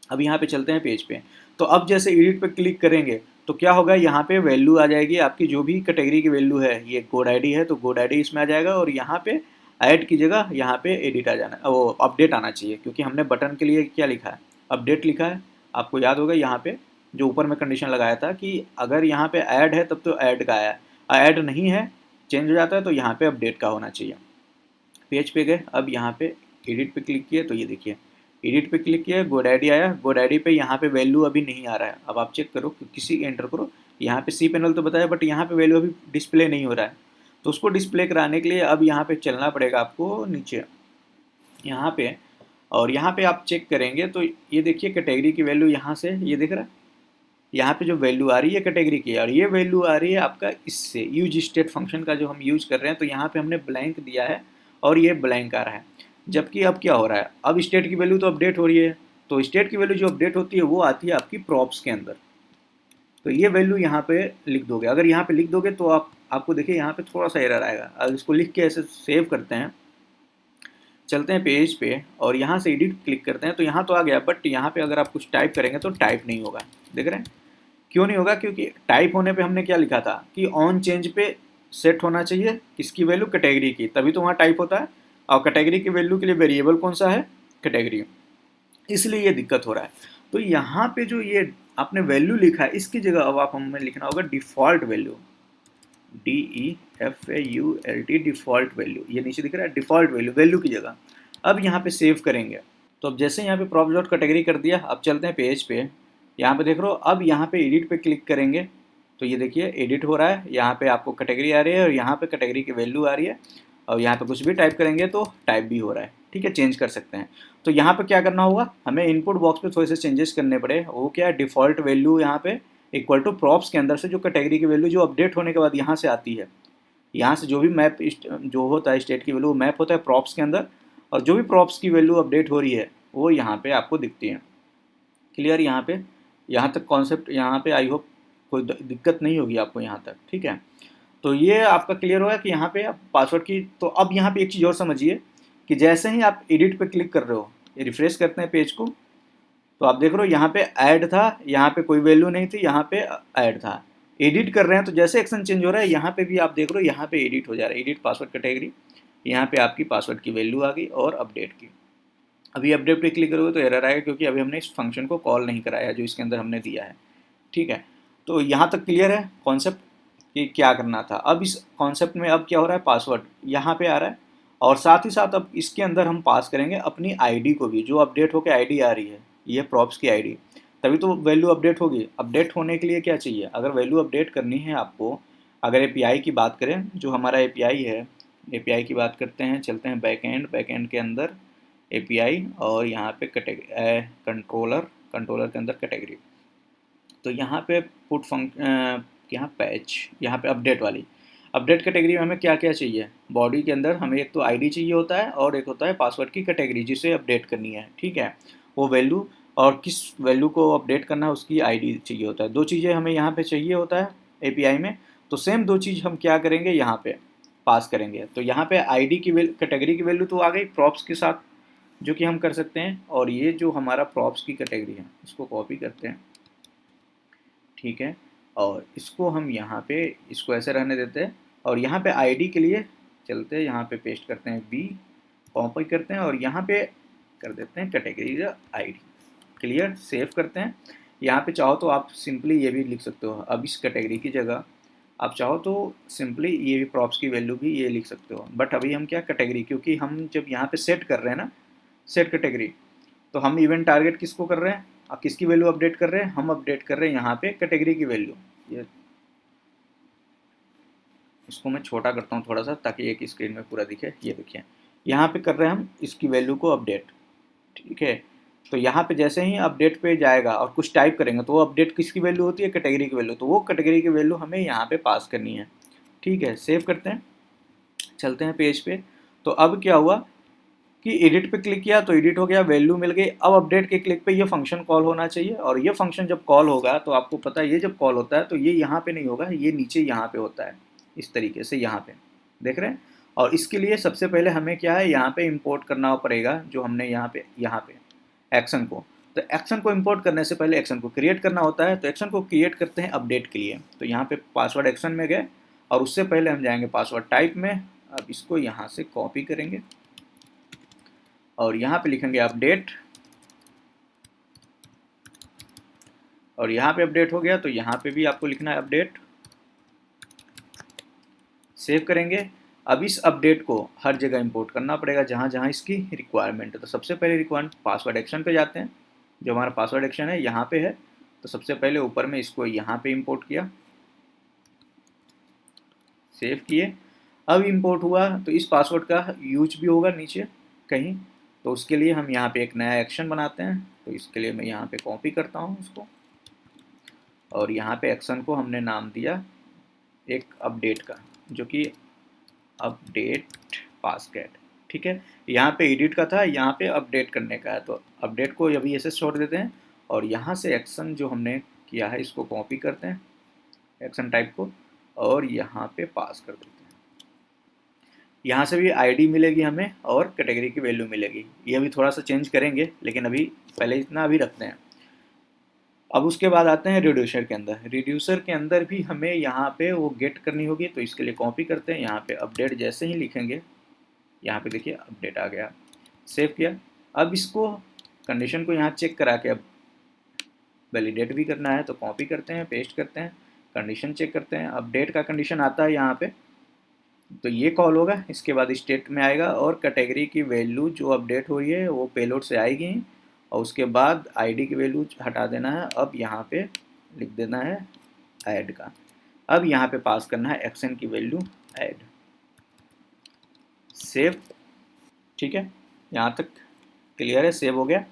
अब यहाँ पे चलते हैं पेज पे, तो अब जैसे एडिट पे क्लिक करेंगे तो क्या होगा, यहाँ पे वैल्यू आ जाएगी आपकी, जो भी कैटेगरी की वैल्यू है, ये कोड आईडी है तो कोड आईडी इसमें आ जाएगा, और यहाँ पे ऐड की जगह यहाँ पे एडिट आ जाना, वो अपडेट आना चाहिए, क्योंकि हमने बटन के लिए क्या लिखा है, अपडेट लिखा है। आपको याद होगा यहाँ पे जो ऊपर में कंडीशन लगाया था कि अगर यहाँ पे ऐड है तब तो ऐड का आया, ऐड नहीं है चेंज हो जाता है, तो यहाँ पे अपडेट का होना चाहिए। पेज पे गए, अब यहाँ पे एडिट पे क्लिक किए तो ये देखिए एडिट पे क्लिक किया, गोड आईडी आया, गोड आईडी पे यहाँ पे वैल्यू अभी नहीं आ रहा है। अब आप चेक करो, किसी एंटर करो, यहाँ पे सी पैनल तो बताया बट यहाँ पे वैल्यू अभी डिस्प्ले नहीं हो रहा है, तो उसको डिस्प्ले कराने के लिए अब यहाँ पे चलना पड़ेगा आपको नीचे यहाँ पे, और यहाँ पे आप चेक करेंगे तो ये देखिए कैटेगरी की वैल्यू यहाँ से ये दिख रहा है, यहाँ पे जो वैल्यू आ रही है कैटेगरी की, और ये वैल्यू आ रही है आपका इससे यूज स्टेट फंक्शन का जो हम यूज कर रहे हैं, तो यहाँ पे हमने ब्लैंक दिया है और ये ब्लैंक आ रहा है। जबकि अब क्या हो रहा है, अब स्टेट की वैल्यू तो अपडेट हो रही है, तो स्टेट की वैल्यू जो अपडेट होती है वो आती है आपकी प्रॉप्स के अंदर, तो ये वैल्यू यहाँ पे लिख दोगे। अगर यहाँ पे लिख दोगे तो आपको देखिए यहाँ पे थोड़ा सा एरर आएगा। अब इसको लिख के ऐसे सेव करते हैं, चलते हैं पेज पे और यहाँ से एडिट क्लिक करते हैं, तो यहाँ तो आ गया, बट यहाँ पे अगर आप कुछ टाइप करेंगे तो टाइप नहीं होगा। देख रहे हैं क्यों नहीं होगा, क्योंकि टाइप होने पे हमने क्या लिखा था कि ऑन चेंज पे सेट होना चाहिए किसकी वैल्यू, कैटेगरी की, तभी तो वहाँ टाइप होता है, और कैटेगरी की वैल्यू के लिए वेरिएबल कौन सा है, कैटेगरी, इसलिए ये दिक्कत हो रहा है। तो यहाँ पे जो ये आपने वैल्यू लिखा है इसकी जगह अब आप हमें लिखना होगा default value, DEFAULT, default value, ये नीचे दिख रहा है डिफ़ॉल्ट वैल्यू, वैल्यू की जगह। अब यहाँ पे सेव करेंगे, तो अब जैसे यहाँ पे प्रॉप्स डॉट कैटेगरी कर दिया, अब चलते हैं पेज पे, यहाँ पे देख रहे हो, अब यहाँ पे एडिट पे क्लिक करेंगे तो ये देखिए एडिट हो रहा है, यहाँ पे आपको कैटेगरी आ रही है और यहाँ पे कैटेगरी की वैल्यू आ रही है, और यहाँ पे कुछ भी टाइप करेंगे तो टाइप भी हो रहा है। ठीक है, चेंज कर सकते हैं। तो यहाँ पे क्या करना होगा, हमें इनपुट बॉक्स पे थोड़े से चेंजेस करने पड़े। वो क्या है, डिफ़ॉल्ट वैल्यू यहाँ पे इक्वल टू प्रॉप्स के अंदर से जो कैटेगरी की वैल्यू जो अपडेट होने के बाद यहाँ से आती है, यहाँ से जो भी मैप जो होता है स्टेट की वैल्यू, वो मैप होता है प्रॉप्स के अंदर, और जो भी प्रॉप्स की वैल्यू अपडेट हो रही है वो यहाँ पे आपको दिखती है। क्लियर यहाँ पे, यहाँ तक कॉन्सेप्ट, यहाँ पे आई होप कोई दिक्कत नहीं होगी आपको यहाँ तक, ठीक है। तो ये आपका क्लियर होगा कि यहाँ पे आप पासवर्ड की। तो अब यहाँ पे एक चीज़ और समझिए कि जैसे ही आप एडिट पे क्लिक कर रहे हो, ये रिफ्रेश करते हैं पेज को, तो आप देख रहे हो यहाँ पे ऐड था, यहाँ पे कोई वैल्यू नहीं थी, यहाँ पे ऐड था। एडिट कर रहे हैं तो जैसे एक्शन चेंज हो रहा है यहाँ पे भी आप देख रहे हो यहाँ पे एडिट हो जा रहा है, एडिट पासवर्ड कैटेगरी, यहाँ पे आपकी पासवर्ड की वैल्यू आ गई और अपडेट की। अभी अपडेट पे क्लिक करोगे तो एरर आएगा, क्योंकि अभी हमने इस फंक्शन को कॉल नहीं कराया जो इसके अंदर हमने दिया है, ठीक है। तो यहाँ तक क्लियर है कॉन्सेप्ट कि क्या करना था। अब इस कॉन्सेप्ट में अब क्या हो रहा है, पासवर्ड यहाँ पे आ रहा है, और साथ ही साथ अब इसके अंदर हम पास करेंगे अपनी आईडी को भी, जो अपडेट होकर आईडी आ रही है, ये प्रॉप्स की आईडी, तभी तो वैल्यू अपडेट होगी। अपडेट होने के लिए क्या चाहिए, अगर वैल्यू अपडेट करनी है आपको, अगर एपीआई की बात करें, जो हमारा एपीआई है, एपीआई की बात करते हैं, चलते हैं बैकएंड के अंदर एपीआई, और यहाँ पे कंट्रोलर के अंदर कैटेगरी। तो यहाँ पे पुट यहाँ पैच, यहाँ पे अपडेट वाली, अपडेट कैटेगरी में हमें क्या क्या चाहिए, बॉडी के अंदर हमें एक तो आईडी चाहिए होता है और एक होता है पासवर्ड की कैटेगरी जिसे अपडेट करनी है, ठीक है, वो वैल्यू, और किस वैल्यू को अपडेट करना है उसकी आईडी चाहिए होता है। दो चीज़ें हमें यहाँ पे चाहिए होता है एपीआई में। तो सेम दो चीज़ हम क्या करेंगे, यहाँ पे पास करेंगे। तो यहाँ पे आईडी की कैटेगरी की वैल्यू तो आ गई प्रॉप्स के साथ, जो कि हम कर सकते हैं, और ये जो हमारा प्रॉप्स की कैटेगरी है इसको कॉपी करते हैं, ठीक है, और इसको हम यहाँ पे इसको ऐसे रहने देते हैं, और यहाँ पे आईडी के लिए चलते हैं, यहाँ पे पेस्ट करते हैं बी, कॉपी करते हैं, और यहाँ पे कर देते हैं कैटेगरी आईडी। क्लियर, सेव करते हैं। यहाँ पे चाहो तो आप सिंपली ये भी लिख सकते हो, अब इस कैटेगरी की जगह आप चाहो तो सिंपली ये भी प्रॉप्स की वैल्यू भी ये लिख सकते हो, बट अभी हम क्या कैटेगरी, क्योंकि हम जब यहाँ पे सेट कर रहे हैं ना, सेट कैटेगरी, तो हम इवेंट टारगेट किसको कर रहे हैं, आप किसकी वैल्यू अपडेट कर रहे हैं, हम अपडेट कर रहे हैं यहाँ पे कैटेगरी की वैल्यू। ये इसको मैं छोटा करता हूँ थोड़ा सा ताकि एक स्क्रीन में पूरा दिखे। ये देखिए यहाँ पे कर रहे हैं हम इसकी वैल्यू को अपडेट, ठीक है। तो यहाँ पे जैसे ही अपडेट पे जाएगा और कुछ टाइप करेंगे तो वो अपडेट किसकी वैल्यू होती है, कैटेगरी की वैल्यू, तो वो कैटेगरी की वैल्यू हमें यहाँ पे पास करनी है, ठीक है। सेव करते हैं, चलते हैं पेज पे। तो अब क्या हुआ कि एडिट पे क्लिक किया तो एडिट हो गया, वैल्यू मिल गई। अब अपडेट के क्लिक पे ये फंक्शन कॉल होना चाहिए, और ये फंक्शन जब कॉल होगा तो आपको पता है ये जब कॉल होता है तो ये यहाँ पे नहीं होगा, ये नीचे यहाँ पे होता है, इस तरीके से यहाँ पे देख रहे हैं। और इसके लिए सबसे पहले हमें क्या है, यहाँ पे इंपोर्ट करना पड़ेगा, जो हमने यहाँ पे एक्शन को। तो एक्शन को इंपोर्ट करने से पहले एक्शन को क्रिएट करना होता है, तो एक्शन को क्रिएट करते हैं अपडेट के लिए। तो यहाँ पे पासवर्ड एक्शन में गए, और उससे पहले हम जाएंगे पासवर्ड टाइप में। अब इसको यहाँ से कॉपी करेंगे और यहाँ पे लिखेंगे अपडेट, और यहाँ पे अपडेट हो गया तो यहाँ पे भी आपको लिखना है अपडेट। सेव करेंगे। अब इस अपडेट को हर जगह इंपोर्ट करना पड़ेगा जहाँ जहाँ इसकी रिक्वायरमेंट है। तो सबसे पहले रिक्वायरमेंट पासवर्ड एक्शन पे जाते हैं, जो हमारा पासवर्ड एक्शन है यहाँ पे है। तो सबसे पहले ऊपर में इसको यहाँ पे इंपोर्ट किया, सेव किए। अब इंपोर्ट हुआ तो इस पासवर्ड का यूज भी होगा नीचे कहीं, तो उसके लिए हम यहाँ पे एक नया एक्शन बनाते हैं। तो इसके लिए मैं यहाँ पे कॉपी करता हूँ उसको, और यहाँ पे एक्शन को हमने नाम दिया एक अपडेट का, जो कि अपडेट पासकेट, ठीक है। यहाँ पे एडिट का था, यहाँ पे अपडेट करने का है, तो अपडेट को अभी ऐसे छोड़ देते हैं, और यहाँ से एक्शन जो हमने किया है इसको कॉपी करते हैं एक्शन टाइप को, और यहाँ पे पास कर देते हैं। यहाँ से भी आईडी मिलेगी हमें और कैटेगरी की वैल्यू मिलेगी। ये अभी थोड़ा सा चेंज करेंगे, लेकिन अभी पहले इतना अभी रखते हैं। अब उसके बाद आते हैं रिड्यूसर के अंदर। रिड्यूसर के अंदर भी हमें यहाँ पे वो गेट करनी होगी, तो इसके लिए कॉपी करते हैं, यहाँ पे अपडेट जैसे ही लिखेंगे, यहाँ पे देखिए अपडेट आ गया, सेव किया। अब इसको कंडीशन को यहाँ चेक करा के अब वैलिडेट भी करना है, तो कॉपी करते हैं, पेस्ट करते हैं, कंडीशन चेक करते हैं। अपडेट का कंडीशन आता है यहाँ पे, तो ये कॉल होगा, इसके बाद स्टेट में आएगा, और कैटेगरी की वैल्यू जो अपडेट हो रही है वो पेलोड से आएगी, और उसके बाद आईडी की वैल्यू हटा देना है। अब यहाँ पे लिख देना है ऐड का। अब यहाँ पे पास करना है एक्शन की वैल्यू ऐड, सेव, ठीक है। यहाँ तक क्लियर है, सेव हो गया।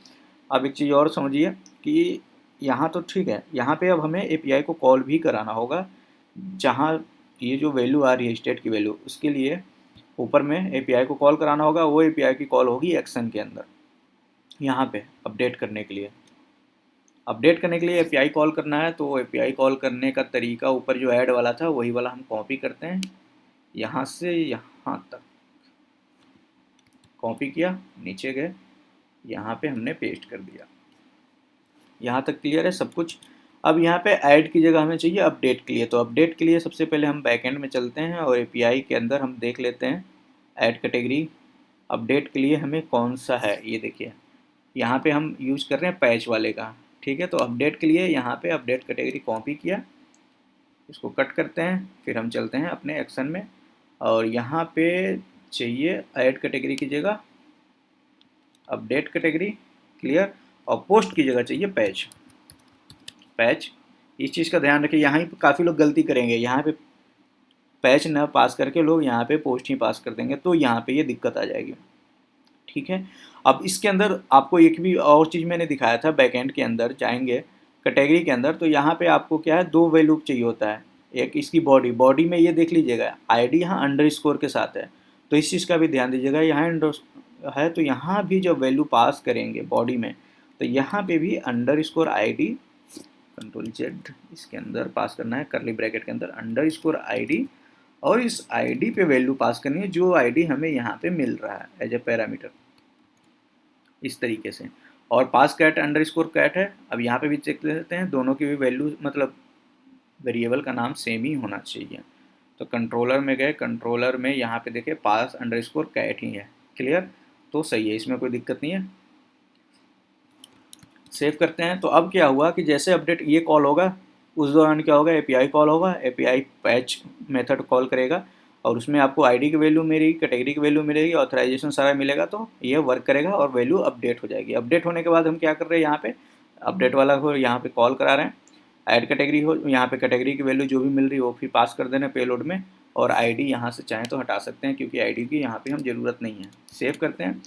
अब एक चीज़ और समझिए कि यहाँ तो ठीक है, यहाँ पे अब हमें एपीआई को कॉल भी कराना होगा, जहाँ ये जो वैल्यू आ रही है स्टेट की वैल्यू, उसके लिए ऊपर में एपीआई को कॉल कराना होगा। वो एपीआई की कॉल होगी एक्शन के अंदर, यहाँ पे अपडेट करने के लिए। अपडेट करने के लिए एपीआई कॉल करना है, तो एपीआई कॉल करने का तरीका ऊपर जो ऐड वाला था वही वाला हम कॉपी करते हैं, यहाँ से यहाँ तक कॉपी किया, नीचे गए, यहाँ पे हमने पेस्ट कर दिया। यहाँ तक क्लियर है सब कुछ। अब यहाँ पे ऐड की जगह हमें चाहिए अपडेट के लिए, तो अपडेट के लिए सबसे पहले हम बैकएंड में चलते हैं और एपीआई के अंदर हम देख लेते हैं ऐड कैटेगरी। अपडेट के लिए हमें कौन सा है, ये देखिए यहाँ पे हम यूज कर रहे हैं पैच वाले का, ठीक है। तो अपडेट के लिए यहाँ पे अपडेट कैटेगरी कॉपी किया, इसको कट करते हैं, फिर हम चलते हैं अपने एक्शन में और यहाँ पे चाहिए ऐड कैटेगरी की जगह अपडेट कैटेगरी, क्लियर। और पोस्ट की जगह चाहिए पैच। पैच, इस चीज़ का ध्यान रखिए, यहाँ ही काफ़ी लोग गलती करेंगे, यहाँ पे पैच न पास करके लोग यहाँ पे पोस्ट ही पास कर देंगे, तो यहाँ पे ये दिक्कत आ जाएगी, ठीक है। अब इसके अंदर आपको एक भी और चीज़ मैंने दिखाया था, बैकएंड के अंदर जाएंगे कैटेगरी के अंदर, तो यहाँ पे आपको क्या है, दो वैल्यू चाहिए होता है। एक इसकी बॉडी, बॉडी में ये देख लीजिएगा आईडी यहाँ अंडरस्कोर के साथ है, तो इस चीज़ का भी ध्यान दीजिएगा। यहाँ अंडर है तो यहाँ भी जब वैल्यू पास करेंगे बॉडी में, तो यहाँ पे भी अंडरस्कोर आईडी, कंट्रोल जेड इसके अंदर पास करना है, करली ब्रैकेट के अंदर अंडरस्कोर आईडी, और इस आईडी पे वैल्यू पास करनी है जो आईडी हमें यहाँ पे मिल रहा है एज ए पैरामीटर, इस तरीके से। और पास कैट अंडरस्कोर कैट है। अब यहाँ पे भी चेक कर लेते हैं, दोनों की भी वैल्यू मतलब वेरिएबल का नाम सेम ही होना चाहिए। तो कंट्रोलर में गए, कंट्रोलर में यहाँ पे देखे पास अंडरस्कोर कैट ही है, क्लियर, तो सही है, इसमें कोई दिक्कत नहीं है। सेव करते हैं। तो अब क्या हुआ कि जैसे अपडेट ये कॉल होगा, उस दौरान क्या होगा, एपीआई कॉल होगा, एपीआई पैच मेथड कॉल करेगा और उसमें आपको आईडी की वैल्यू मिलेगी, कैटेगरी की वैल्यू मिलेगी, ऑथराइजेशन सारा मिलेगा, तो ये वर्क करेगा और वैल्यू अपडेट हो जाएगी। अपडेट होने के बाद हम क्या कर रहे हैं, यहाँ पे अपडेट वाला को यहाँ पे कॉल करा रहे हैं, ऐड कैटेगरी हो, यहाँ पे कैटेगरी की वैल्यू जो भी मिल रही है वो फिर पास कर देना पेलोड में, और आईडी यहाँ से चाहें तो हटा सकते हैं क्योंकि आईडी की यहाँ पे हम ज़रूरत नहीं है। सेव करते हैं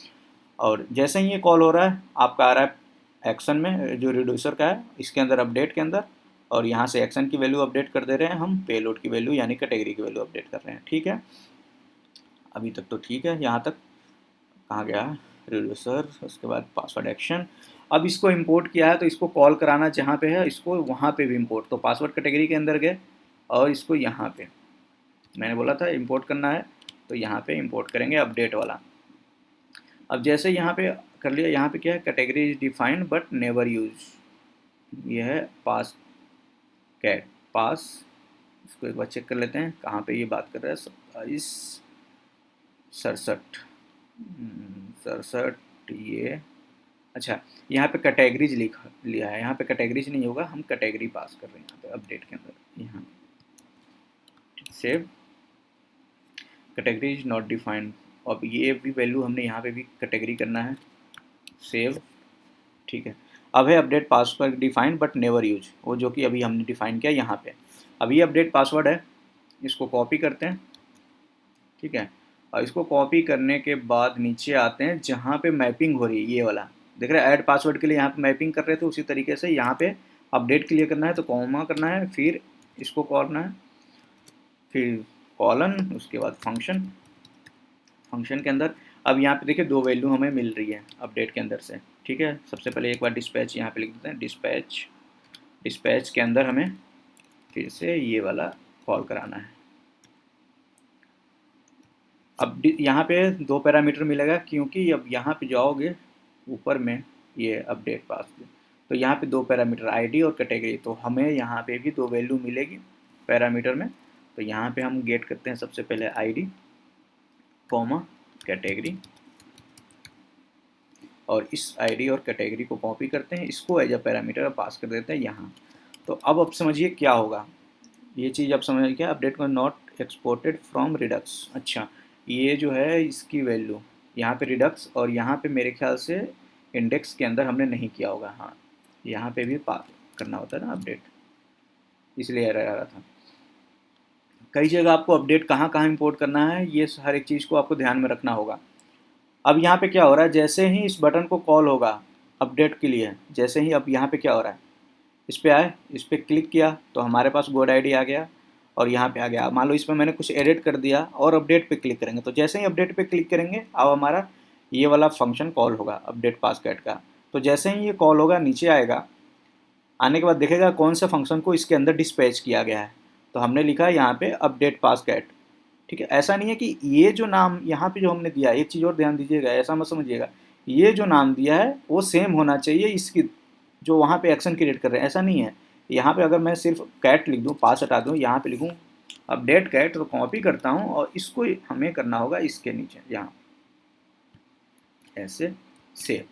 और जैसे ही ये कॉल हो रहा है आपका आ रहा है एक्शन में जो रिड्यूसर का है, इसके अंदर अपडेट के अंदर, और यहाँ से एक्शन की वैल्यू अपडेट कर दे रहे हैं हम, पेलोड की वैल्यू यानी कैटेगरी की वैल्यू अपडेट कर रहे हैं, ठीक है। अभी तक तो ठीक है, यहाँ तक कहाँ गया रिड्यूसर, उसके बाद पासवर्ड एक्शन। अब इसको इंपोर्ट किया है तो इसको कॉल कराना जहाँ पे है, इसको वहाँ पे भी इंपोर्ट, तो पासवर्ड कैटेगरी के अंदर गए और इसको यहाँ पे मैंने बोला था इंपोर्ट करना है, तो यहाँ पे इंपोर्ट करेंगे अपडेट वाला। अब जैसे यहाँ पे कर लिया, यहाँ पे क्या है, category is defined but never use, ये है पास कैट पास। इसको एक बार चेक कर लेते हैं कहाँ पे ये बात कर रहा है, 27 67 ये, अच्छा यहाँ पे कैटेगरीज लिखा लिया है, यहाँ पे कैटेगरीज नहीं होगा, हम कैटेगरी पास कर रहे हैं यहाँ पे अपडेट के अंदर। यहाँ save, category is not defined, अब ये भी वैल्यू हमने यहाँ पे भी कैटेगरी करना है, सेव, ठीक है। अब है update password defined but never use, वो जो कि अभी हमने डिफाइन किया यहाँ पे। अब ये अपडेट पासवर्ड है, इसको कॉपी करते हैं, ठीक है। और इसको कॉपी करने के बाद नीचे आते हैं जहाँ पे मैपिंग हो रही है, ये वाला देख रहे हैं ऐड पासवर्ड के लिए यहाँ पे मैपिंग कर रहे थे, उसी तरीके से यहाँ पे अपडेट के लिए करना है, तो कॉमा करना है, फिर इसको करना है, फिर कॉलन, उसके बाद फंक्शन, फंक्शन के अंदर। अब यहाँ पे देखिए दो वैल्यू हमें मिल रही है अपडेट के अंदर से, ठीक है। सबसे पहले एक बार डिस्पैच यहाँ पे लिख देते हैं, डिस्पैच, डिस्पैच के अंदर हमें फिर से ये वाला कॉल कराना है। अब यहाँ पे दो पैरामीटर मिलेगा क्योंकि अब यहाँ पे जाओगे ऊपर में ये अपडेट पास, तो यहाँ पे दो पैरामीटर आईडी और कैटेगरी, तो हमें यहाँ पे भी दो वैल्यू मिलेगी पैरामीटर में। तो यहाँ पे हम गेट करते हैं सबसे पहले आईडी कॉमा कैटेगरी, और इस आईडी और कैटेगरी को कॉपी करते हैं, इसको एज अ पैरामीटर पास कर देते हैं यहाँ। तो अब समझिए क्या होगा, ये चीज़ अब समझ क्या, अपडेट को नॉट एक्सपोर्टेड फ्रॉम रिडक्स, अच्छा ये जो है इसकी वैल्यू यहाँ पे रिडक्स, और यहाँ पे मेरे ख्याल से इंडेक्स के अंदर हमने नहीं किया होगा, हाँ यहाँ पे भी पास करना होता है ना अपडेट, इसलिए एरर आ रहा था। कई जगह आपको अपडेट कहाँ कहाँ इंपोर्ट करना है, ये हर एक चीज़ को आपको ध्यान में रखना होगा। अब यहाँ पे क्या हो रहा है, जैसे ही इस बटन को कॉल होगा अपडेट के लिए, जैसे ही अब यहाँ पे क्या हो रहा है, इस पे आए, इस पे क्लिक किया तो हमारे पास गोड आईडी आ गया और यहाँ पे आ गया। मान लो इसमें मैंने कुछ एडिट कर दिया और अपडेट पे क्लिक करेंगे, तो जैसे ही अपडेट पे क्लिक करेंगे अब हमारा ये वाला फंक्शन कॉल होगा अपडेट पासवर्ड का। तो जैसे ही ये कॉल होगा नीचे आएगा, आने के बाद देखेगा कौन से फंक्शन को इसके अंदर डिस्पैच किया गया है। तो हमने लिखा है यहाँ पे अपडेट पासवर्ड। ठीक है, ऐसा नहीं है कि ये जो नाम यहाँ पे जो हमने दिया, एक चीज़ और ध्यान दीजिएगा, ऐसा मत समझिएगा ये जो नाम दिया है वो सेम होना चाहिए इसकी जो वहाँ पे एक्शन क्रिएट कर रहे हैं, ऐसा नहीं है। यहाँ पे अगर मैं सिर्फ कैट लिख दूँ, पास हटा दूँ, यहाँ पे लिखूँ अपडेट कैट, तो कॉपी करता हूँ और इसको हमें करना होगा इसके नीचे यहाँ ऐसे सेव।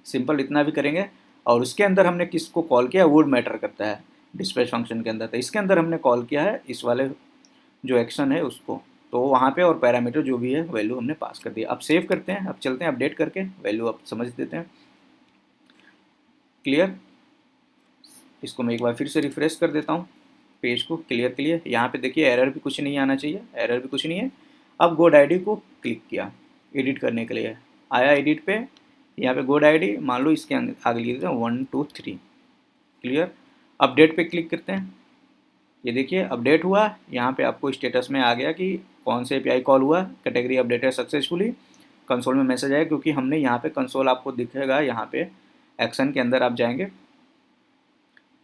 सिंपल इतना भी करेंगे। और उसके अंदर हमने किसको कॉल किया वो मैटर करता है डिस्पैच फंक्शन के अंदर। तो इसके अंदर हमने कॉल किया है इस वाले जो एक्शन है उसको, तो वहाँ पे और पैरामीटर जो भी है वैल्यू हमने पास कर दिया। अब सेव करते हैं, अब चलते हैं अपडेट करके वैल्यू अब समझ देते हैं। क्लियर, इसको मैं एक बार फिर से रिफ्रेश कर देता हूँ पेज को क्लियर के लिए। यहाँ पे देखिए एरर भी कुछ नहीं आना चाहिए, एरर भी कुछ नहीं है। अब गोड आईडी को क्लिक किया एडिट करने के लिए, आया एडिट पे, यहाँ पे गोड आईडी मान लो इसके आगे लिख देते हैं 1 2 3। क्लियर, अपडेट पे क्लिक करते हैं, ये देखिए अपडेट हुआ। यहाँ पे आपको स्टेटस में आ गया कि कौन से एपीआई कॉल हुआ, कैटेगरी अपडेटेड सक्सेसफुली, कंसोल में मैसेज आया क्योंकि हमने यहाँ पे कंसोल आपको दिखेगा, यहाँ पे एक्शन के अंदर आप जाएंगे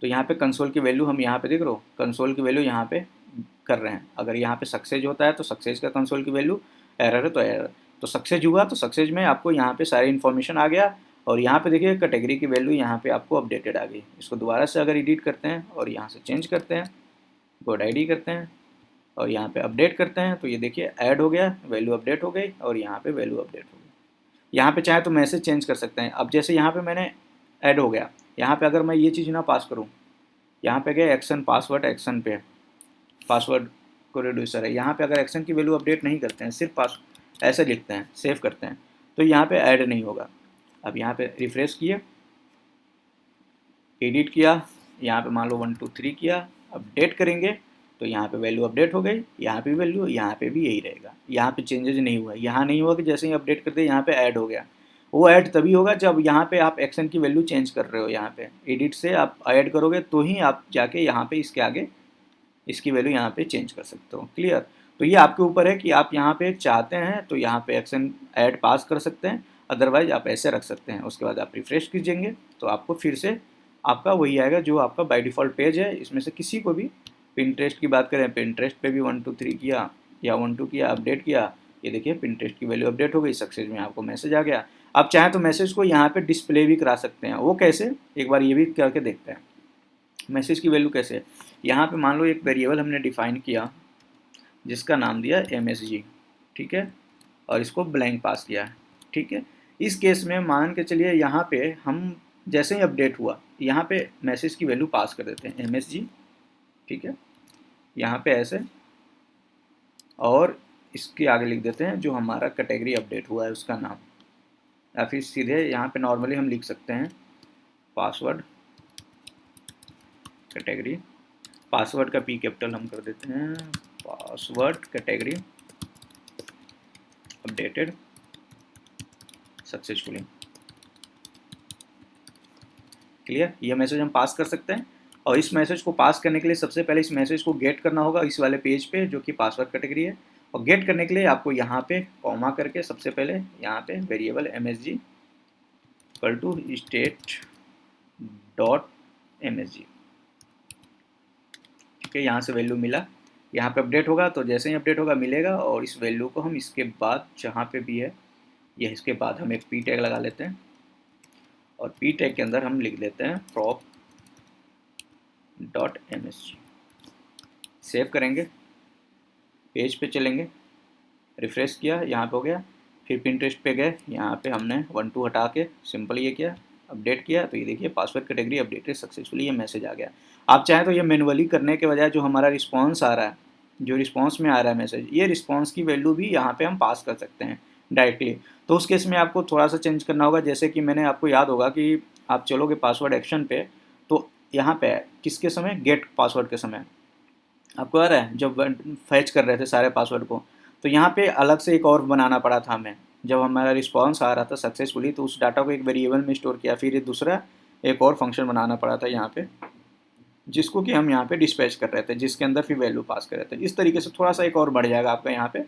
तो यहाँ पे कंसोल की वैल्यू हम यहाँ पे देख रहे हो, कंसोल की वैल्यू यहाँ पे कर रहे हैं। अगर यहाँ पे सक्सेस होता है तो सक्सेस का कंसोल की वैल्यू, एरर है तो एरर। तो सक्सेस हुआ तो सक्सेस में आपको यहाँ पे सारी इन्फॉर्मेशन आ गया और यहाँ पे देखिए कैटेगरी की वैल्यू यहाँ पे आपको अपडेटेड आ गई। इसको दोबारा से अगर एडिट करते हैं और यहाँ से चेंज करते हैं, गोड आईडी करते हैं और यहाँ पे अपडेट करते हैं तो ये देखिए ऐड हो गया, वैल्यू अपडेट हो गई और यहाँ पे वैल्यू अपडेट हो गई। यहाँ पे चाहे तो मैसेज चेंज कर सकते हैं। अब जैसे यहाँ पे मैंने ऐड हो गया, यहाँ पे अगर मैं ये चीज़ ना पास करूँ, यहाँ पे गया एक्शन पासवर्ड, एक्शन पे पासवर्ड को रिड्यूसर है, यहाँ पे अगर एक्शन की वैल्यू अपडेट नहीं करते हैं, सिर्फ पास ऐसे लिखते हैं सेव करते हैं तो यहाँ पे ऐड नहीं होगा। अब यहाँ पे रिफ्रेश किए, एडिट किया, यहाँ पे मान लो 1 2 3 किया, अपडेट करेंगे तो यहाँ पे वैल्यू अपडेट हो गई, यहाँ पे वैल्यू, यहाँ पे भी यही रहेगा, यहाँ पे चेंजेज नहीं हुआ। यहाँ नहीं हुआ कि जैसे ही अपडेट करते यहाँ पे ऐड हो गया, वो ऐड तभी होगा जब यहाँ पे आप एक्शन की वैल्यू चेंज कर रहे हो। यहाँ पे एडिट से आप ऐड करोगे तो ही आप जाके यहाँ पे इसके आगे इसकी वैल्यू यहाँ पे चेंज कर सकते हो। क्लियर, तो ये आपके ऊपर है कि आप यहाँ पे चाहते हैं तो यहाँ पे एक्शन ऐड पास कर सकते हैं, अदरवाइज आप ऐसे रख सकते हैं। उसके बाद आप रिफ्रेश कीजिएंगे तो आपको फिर से आपका वही आएगा जो आपका बाय डिफ़ॉल्ट पेज है। इसमें से किसी को भी, पिंटरेस्ट की बात करें, पिंटरेस्ट पे भी 1 2 3 किया या 1 2 किया, अपडेट किया, ये देखिए पिंटरेस्ट की वैल्यू अपडेट हो गई, सक्सेस में आपको मैसेज आ गया। आप चाहें तो मैसेज को यहाँ पे डिस्प्ले भी करा सकते हैं। वो कैसे, एक बार ये भी करके देखते हैं। मैसेज की वैल्यू कैसे है, यहाँ पे मान लो एक वेरिएबल हमने डिफाइन किया जिसका नाम दिया MSG, ठीक है, और इसको ब्लैंक पास किया है। ठीक है, इस केस में मान के चलिए यहाँ पे हम जैसे ही अपडेट हुआ यहाँ पे मैसेज की वैल्यू पास कर देते हैं MSG, ठीक है, यहाँ पे ऐसे, और इसके आगे लिख देते हैं जो हमारा कैटेगरी अपडेट हुआ है उसका नाम, या फिर सीधे यहाँ पे नॉर्मली हम लिख सकते हैं पासवर्ड कैटेगरी, पासवर्ड का P कैपिटल हम कर देते हैं, password category updated successfully. Clear, ये मैसेज हम पास कर सकते हैं। और इस मैसेज को पास करने के लिए सबसे पहले इस मैसेज को गेट करना होगा इस वाले पेज पे जो कि पासवर्ड कैटेगरी है। और गेट करने के लिए आपको यहाँ पे कॉमा करके सबसे पहले यहाँ पे variable MSG equal to state dot MSG, ठीक है, यहाँ से वैल्यू मिला, यहाँ पे अपडेट होगा तो जैसे ही अपडेट होगा मिलेगा। और इस वैल्यू को हम इसके बाद जहाँ पे भी है ये इसके बाद हम एक P टैग लगा लेते हैं और P टैग के अंदर हम लिख लेते हैं prop डॉट MSG। सेव करेंगे, पेज पे चलेंगे, रिफ्रेश किया, यहाँ पे हो गया, फिर पिंटरेस्ट पे गए, यहाँ पे हमने 1 2 हटा के सिंपल ये किया, अपडेट किया तो ये देखिए पासवर्ड कैटेगरी अपडेटेड सक्सेसफुली, ये मैसेज आ गया। आप चाहें तो ये मैनुअली करने के बजाय जो हमारा रिस्पॉन्स आ रहा है, जो रिस्पॉन्स में आ रहा है मैसेज, ये रिस्पॉन्स की वैल्यू भी यहाँ पे हम पास कर सकते हैं डायरेक्टली। तो उस केस में आपको थोड़ा सा चेंज करना होगा। जैसे कि मैंने आपको याद होगा कि आप चलोगे पासवर्ड एक्शन पे तो यहाँ पे किसके समय, गेट पासवर्ड के समय आपको आ रहा है जब फैच कर रहे थे सारे पासवर्ड को, तो यहाँ पे अलग से एक और बनाना पड़ा था हमें। जब हमारा रिस्पॉन्स आ रहा था सक्सेसफुली तो उस डाटा को एक वेरिएबल में स्टोर किया, फिर ये दूसरा एक और फंक्शन बनाना पड़ा था यहाँ पे, जिसको कि हम यहाँ पे डिस्पैच कर रहे थे, जिसके अंदर फिर वैल्यू पास कर रहे थे। इस तरीके से थोड़ा सा एक और बढ़ जाएगा आपका यहाँ पे,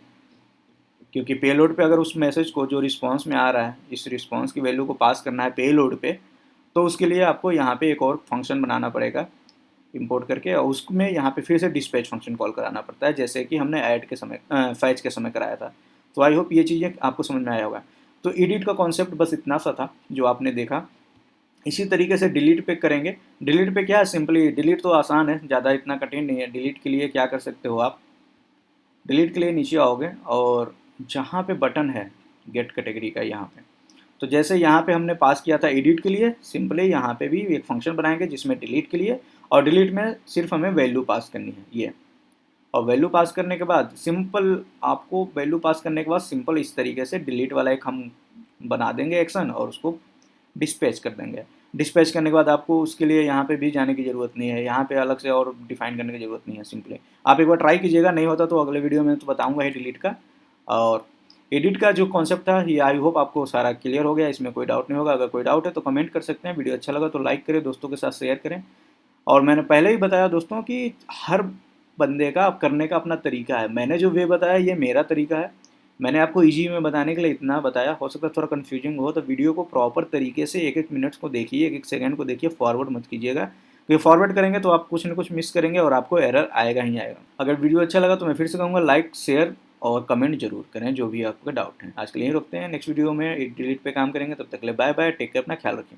क्योंकि पेलोड पे अगर उस मैसेज को जो रिस्पॉन्स में आ रहा है, इस रिस्पॉन्स की वैल्यू को पास करना है पेलोड पे, तो उसके लिए आपको यहाँ पे एक और फंक्शन बनाना पड़ेगा इंपोर्ट करके, और उसमें यहाँ पे फिर से डिस्पैच फंक्शन कॉल कराना पड़ता है, जैसे कि हमने ऐड के समय फैच के समय कराया था। तो आई होप ये चीज़ें आपको समझ में आया होगा। तो एडिट का कॉन्सेप्ट बस इतना सा था जो आपने देखा। इसी तरीके से डिलीट पे करेंगे। डिलीट पे क्या है, सिंपली डिलीट तो आसान है, ज़्यादा इतना कठिन नहीं है। डिलीट के लिए क्या कर सकते हो आप, डिलीट के लिए नीचे आओगे और जहाँ पे बटन है गेट कैटेगरी का, यहाँ पे, तो जैसे यहाँ पे हमने पास किया था एडिट के लिए, सिंपली यहाँ पे भी एक फंक्शन बनाएंगे जिसमें डिलीट के लिए, और डिलीट में सिर्फ हमें वैल्यू पास करनी है ये। और वैल्यू पास करने के बाद सिंपल, आपको वैल्यू पास करने के बाद सिंपल इस तरीके से डिलीट वाला एक हम बना देंगे एक्शन, और उसको डिस्पैच कर देंगे। डिस्पैच करने के बाद आपको उसके लिए यहाँ पे भी जाने की ज़रूरत नहीं है, यहाँ पे अलग से और डिफाइन करने की ज़रूरत नहीं है। सिंपली आप एक बार ट्राई कीजिएगा, नहीं होता तो अगले वीडियो में तो बताऊँगा ही डिलीट का। और एडिट का जो कॉन्सेप्ट था ये आई होप आपको सारा क्लियर हो गया, इसमें कोई डाउट नहीं होगा। अगर कोई डाउट है तो कमेंट कर सकते हैं। वीडियो अच्छा लगा तो लाइक करें, दोस्तों के साथ शेयर करें। और मैंने पहले ही बताया दोस्तों कि हर बंदे का करने का अपना तरीका है। मैंने जो वे बताया ये मेरा तरीका है, मैंने आपको इजी में बताने के लिए इतना बताया। हो सकता है थोड़ा कन्फ्यूजिंग हो, तो वीडियो को प्रॉपर तरीके से एक एक मिनट्स को देखिए, एक एक सेकंड को देखिए, फॉरवर्ड मत कीजिएगा, क्योंकि फॉरवर्ड करेंगे तो आप कुछ ना कुछ मिस करेंगे और आपको एरर आएगा ही आएगा। अगर वीडियो अच्छा लगा तो मैं फिर से कहूँगा लाइक शेयर और कमेंट जरूर करें जो भी आपका डाउट है। आज के लिए यहीं रुकते हैं, नेक्स्ट वीडियो में डिलीट पे काम करेंगे। तब तक के लिए बाय बाय, टेक केयर, अपना ख्याल रखें।